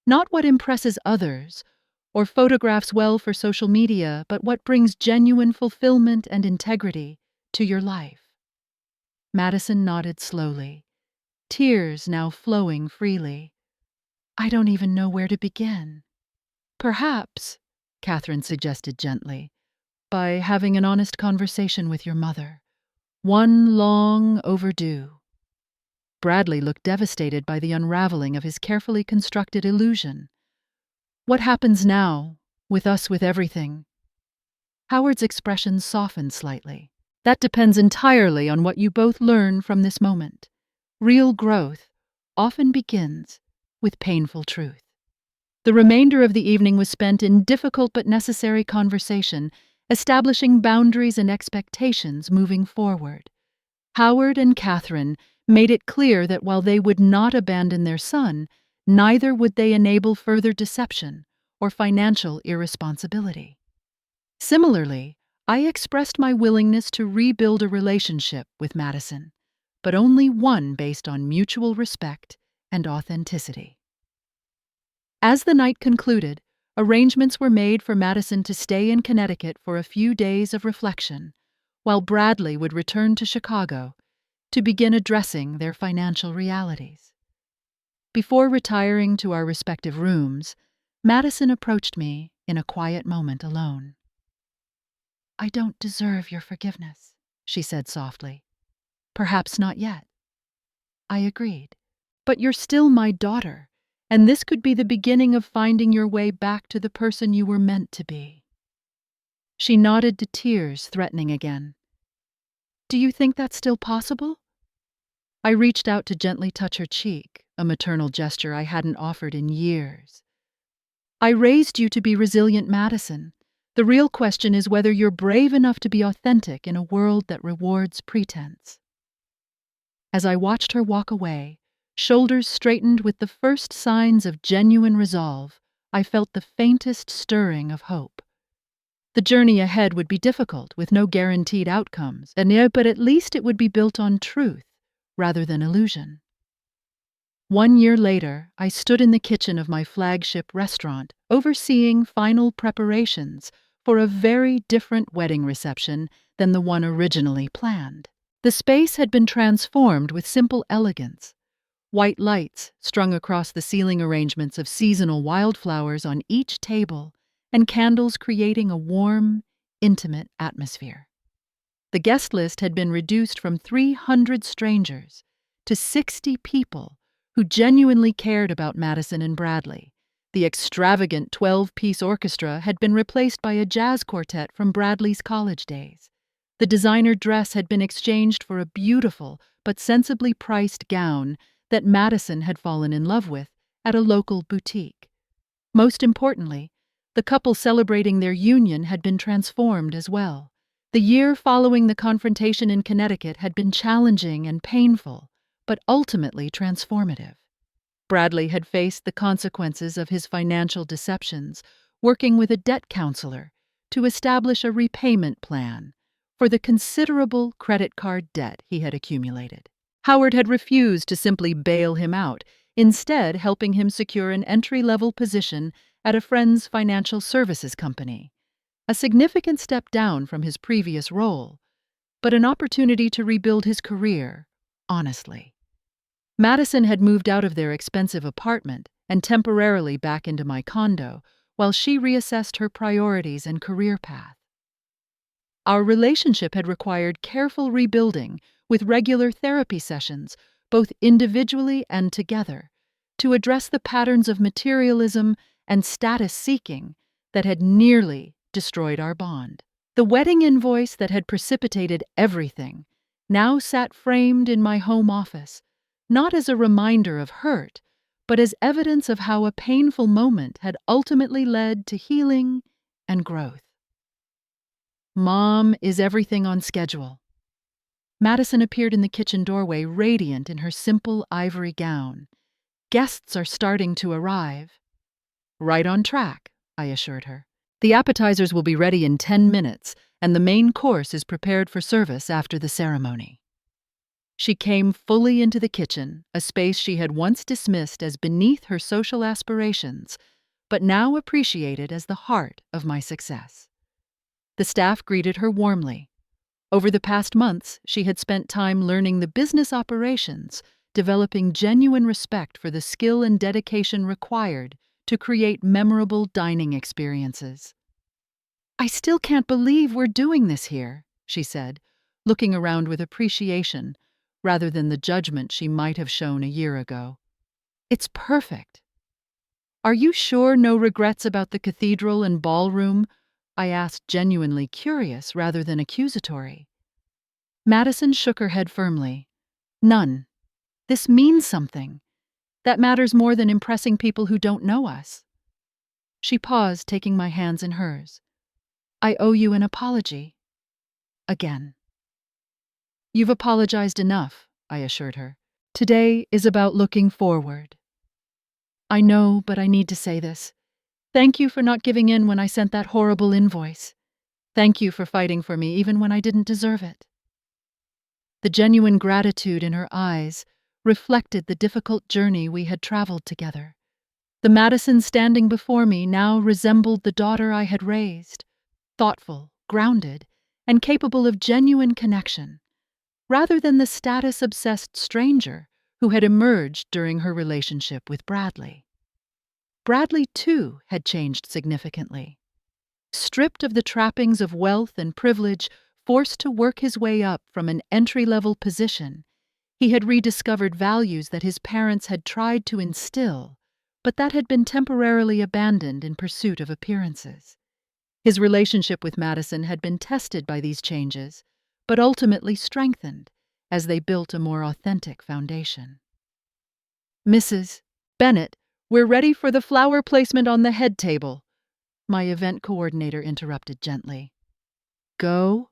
Not what impresses others or photographs well for social media, but what brings genuine fulfillment and integrity to your life." Madison nodded slowly, tears now flowing freely. "I don't even know where to begin." "Perhaps," Catherine suggested gently, "by having an honest conversation with your mother. One long overdue." Bradley looked devastated by the unraveling of his carefully constructed illusion. "What happens now, with us with everything?" Howard's expression softened slightly. "That depends entirely on what you both learn from this moment. Real growth often begins with painful truth." The remainder of the evening was spent in difficult but necessary conversation, establishing boundaries and expectations moving forward. Howard and Catherine made it clear that while they would not abandon their son, neither would they enable further deception or financial irresponsibility. Similarly, I expressed my willingness to rebuild a relationship with Madison, but only one based on mutual respect and authenticity. As the night concluded, arrangements were made for Madison to stay in Connecticut for a few days of reflection, while Bradley would return to Chicago to begin addressing their financial realities. Before retiring to our respective rooms, Madison approached me in a quiet moment alone. "I don't deserve your forgiveness," she said softly. "Perhaps not yet." I agreed. "But you're still my daughter, and this could be the beginning of finding your way back to the person you were meant to be." She nodded to tears threatening again. "Do you think that's still possible?" I reached out to gently touch her cheek, a maternal gesture I hadn't offered in years. "I raised you to be resilient, Madison. The real question is whether you're brave enough to be authentic in a world that rewards pretense." As I watched her walk away, shoulders straightened with the first signs of genuine resolve, I felt the faintest stirring of hope. The journey ahead would be difficult, with no guaranteed outcomes, but at least it would be built on truth rather than illusion. 1 year later, I stood in the kitchen of my flagship restaurant, overseeing final preparations for a very different wedding reception than the one originally planned. The space had been transformed with simple elegance. White lights strung across the ceiling, arrangements of seasonal wildflowers on each table, and candles creating a warm, intimate atmosphere. The guest list had been reduced from 300 strangers to 60 people who genuinely cared about Madison and Bradley. The extravagant 12-piece orchestra had been replaced by a jazz quartet from Bradley's college days. The designer dress had been exchanged for a beautiful but sensibly priced gown that Madison had fallen in love with at a local boutique. Most importantly, the couple celebrating their union had been transformed as well. The year following the confrontation in Connecticut had been challenging and painful, but ultimately transformative. Bradley had faced the consequences of his financial deceptions, working with a debt counselor to establish a repayment plan for the considerable credit card debt he had accumulated. Howard had refused to simply bail him out, instead helping him secure an entry-level position at a friend's financial services company. A significant step down from his previous role, but an opportunity to rebuild his career, honestly. Madison had moved out of their expensive apartment and temporarily back into my condo, while she reassessed her priorities and career path. Our relationship had required careful rebuilding with regular therapy sessions, both individually and together, to address the patterns of materialism and status seeking that had nearly destroyed our bond. The wedding invoice that had precipitated everything now sat framed in my home office, not as a reminder of hurt, but as evidence of how a painful moment had ultimately led to healing and growth. Mom, is everything on schedule? Madison appeared in the kitchen doorway, radiant in her simple ivory gown. Guests are starting to arrive. Right on track, I assured her. The appetizers will be ready in 10 minutes, and the main course is prepared for service after the ceremony. She came fully into the kitchen, a space she had once dismissed as beneath her social aspirations, but now appreciated as the heart of my success. The staff greeted her warmly. Over the past months, she had spent time learning the business operations, developing genuine respect for the skill and dedication required to create memorable dining experiences. "I still can't believe we're doing this here," she said, looking around with appreciation rather than the judgment she might have shown a year ago. "It's perfect." "Are you sure no regrets about the cathedral and ballroom?" I asked, genuinely curious rather than accusatory. Madison shook her head firmly. "None. This means something. That matters more than impressing people who don't know us." She paused, taking my hands in hers. "I owe you an apology. Again." "You've apologized enough," I assured her. "Today is about looking forward." "I know, but I need to say this. Thank you for not giving in when I sent that horrible invoice. Thank you for fighting for me even when I didn't deserve it." The genuine gratitude in her eyes reflected the difficult journey we had traveled together. The Madison standing before me now resembled the daughter I had raised, thoughtful, grounded, and capable of genuine connection, rather than the status-obsessed stranger who had emerged during her relationship with Bradley. Bradley, too, had changed significantly. Stripped of the trappings of wealth and privilege, forced to work his way up from an entry-level position, he had rediscovered values that his parents had tried to instill, but that had been temporarily abandoned in pursuit of appearances. His relationship with Madison had been tested by these changes, but ultimately strengthened as they built a more authentic foundation. "Mrs. Bennett, we're ready for the flower placement on the head table," my event coordinator interrupted gently. "Go,"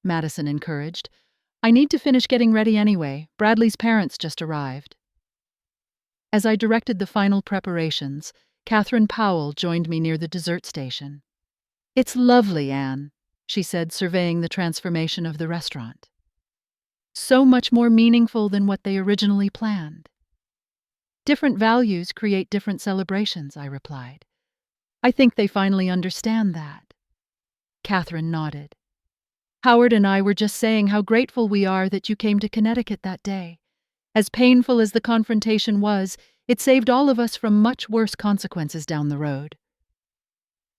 Madison encouraged. "I need to finish getting ready anyway. Bradley's parents just arrived." As I directed the final preparations, Catherine Powell joined me near the dessert station. "It's lovely, Anne," she said, surveying the transformation of the restaurant. "So much more meaningful than what they originally planned." "Different values create different celebrations," I replied. "I think they finally understand that." Catherine nodded. "Howard and I were just saying how grateful we are that you came to Connecticut that day. As painful as the confrontation was, it saved all of us from much worse consequences down the road."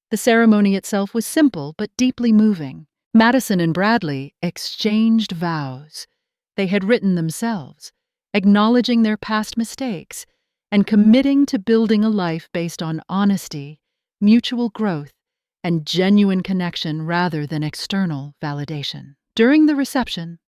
The ceremony itself was simple but deeply moving. Madison and Bradley exchanged vows. They had written themselves, acknowledging their past mistakes and committing to building a life based on honesty, mutual growth, and genuine connection rather than external validation. During the reception,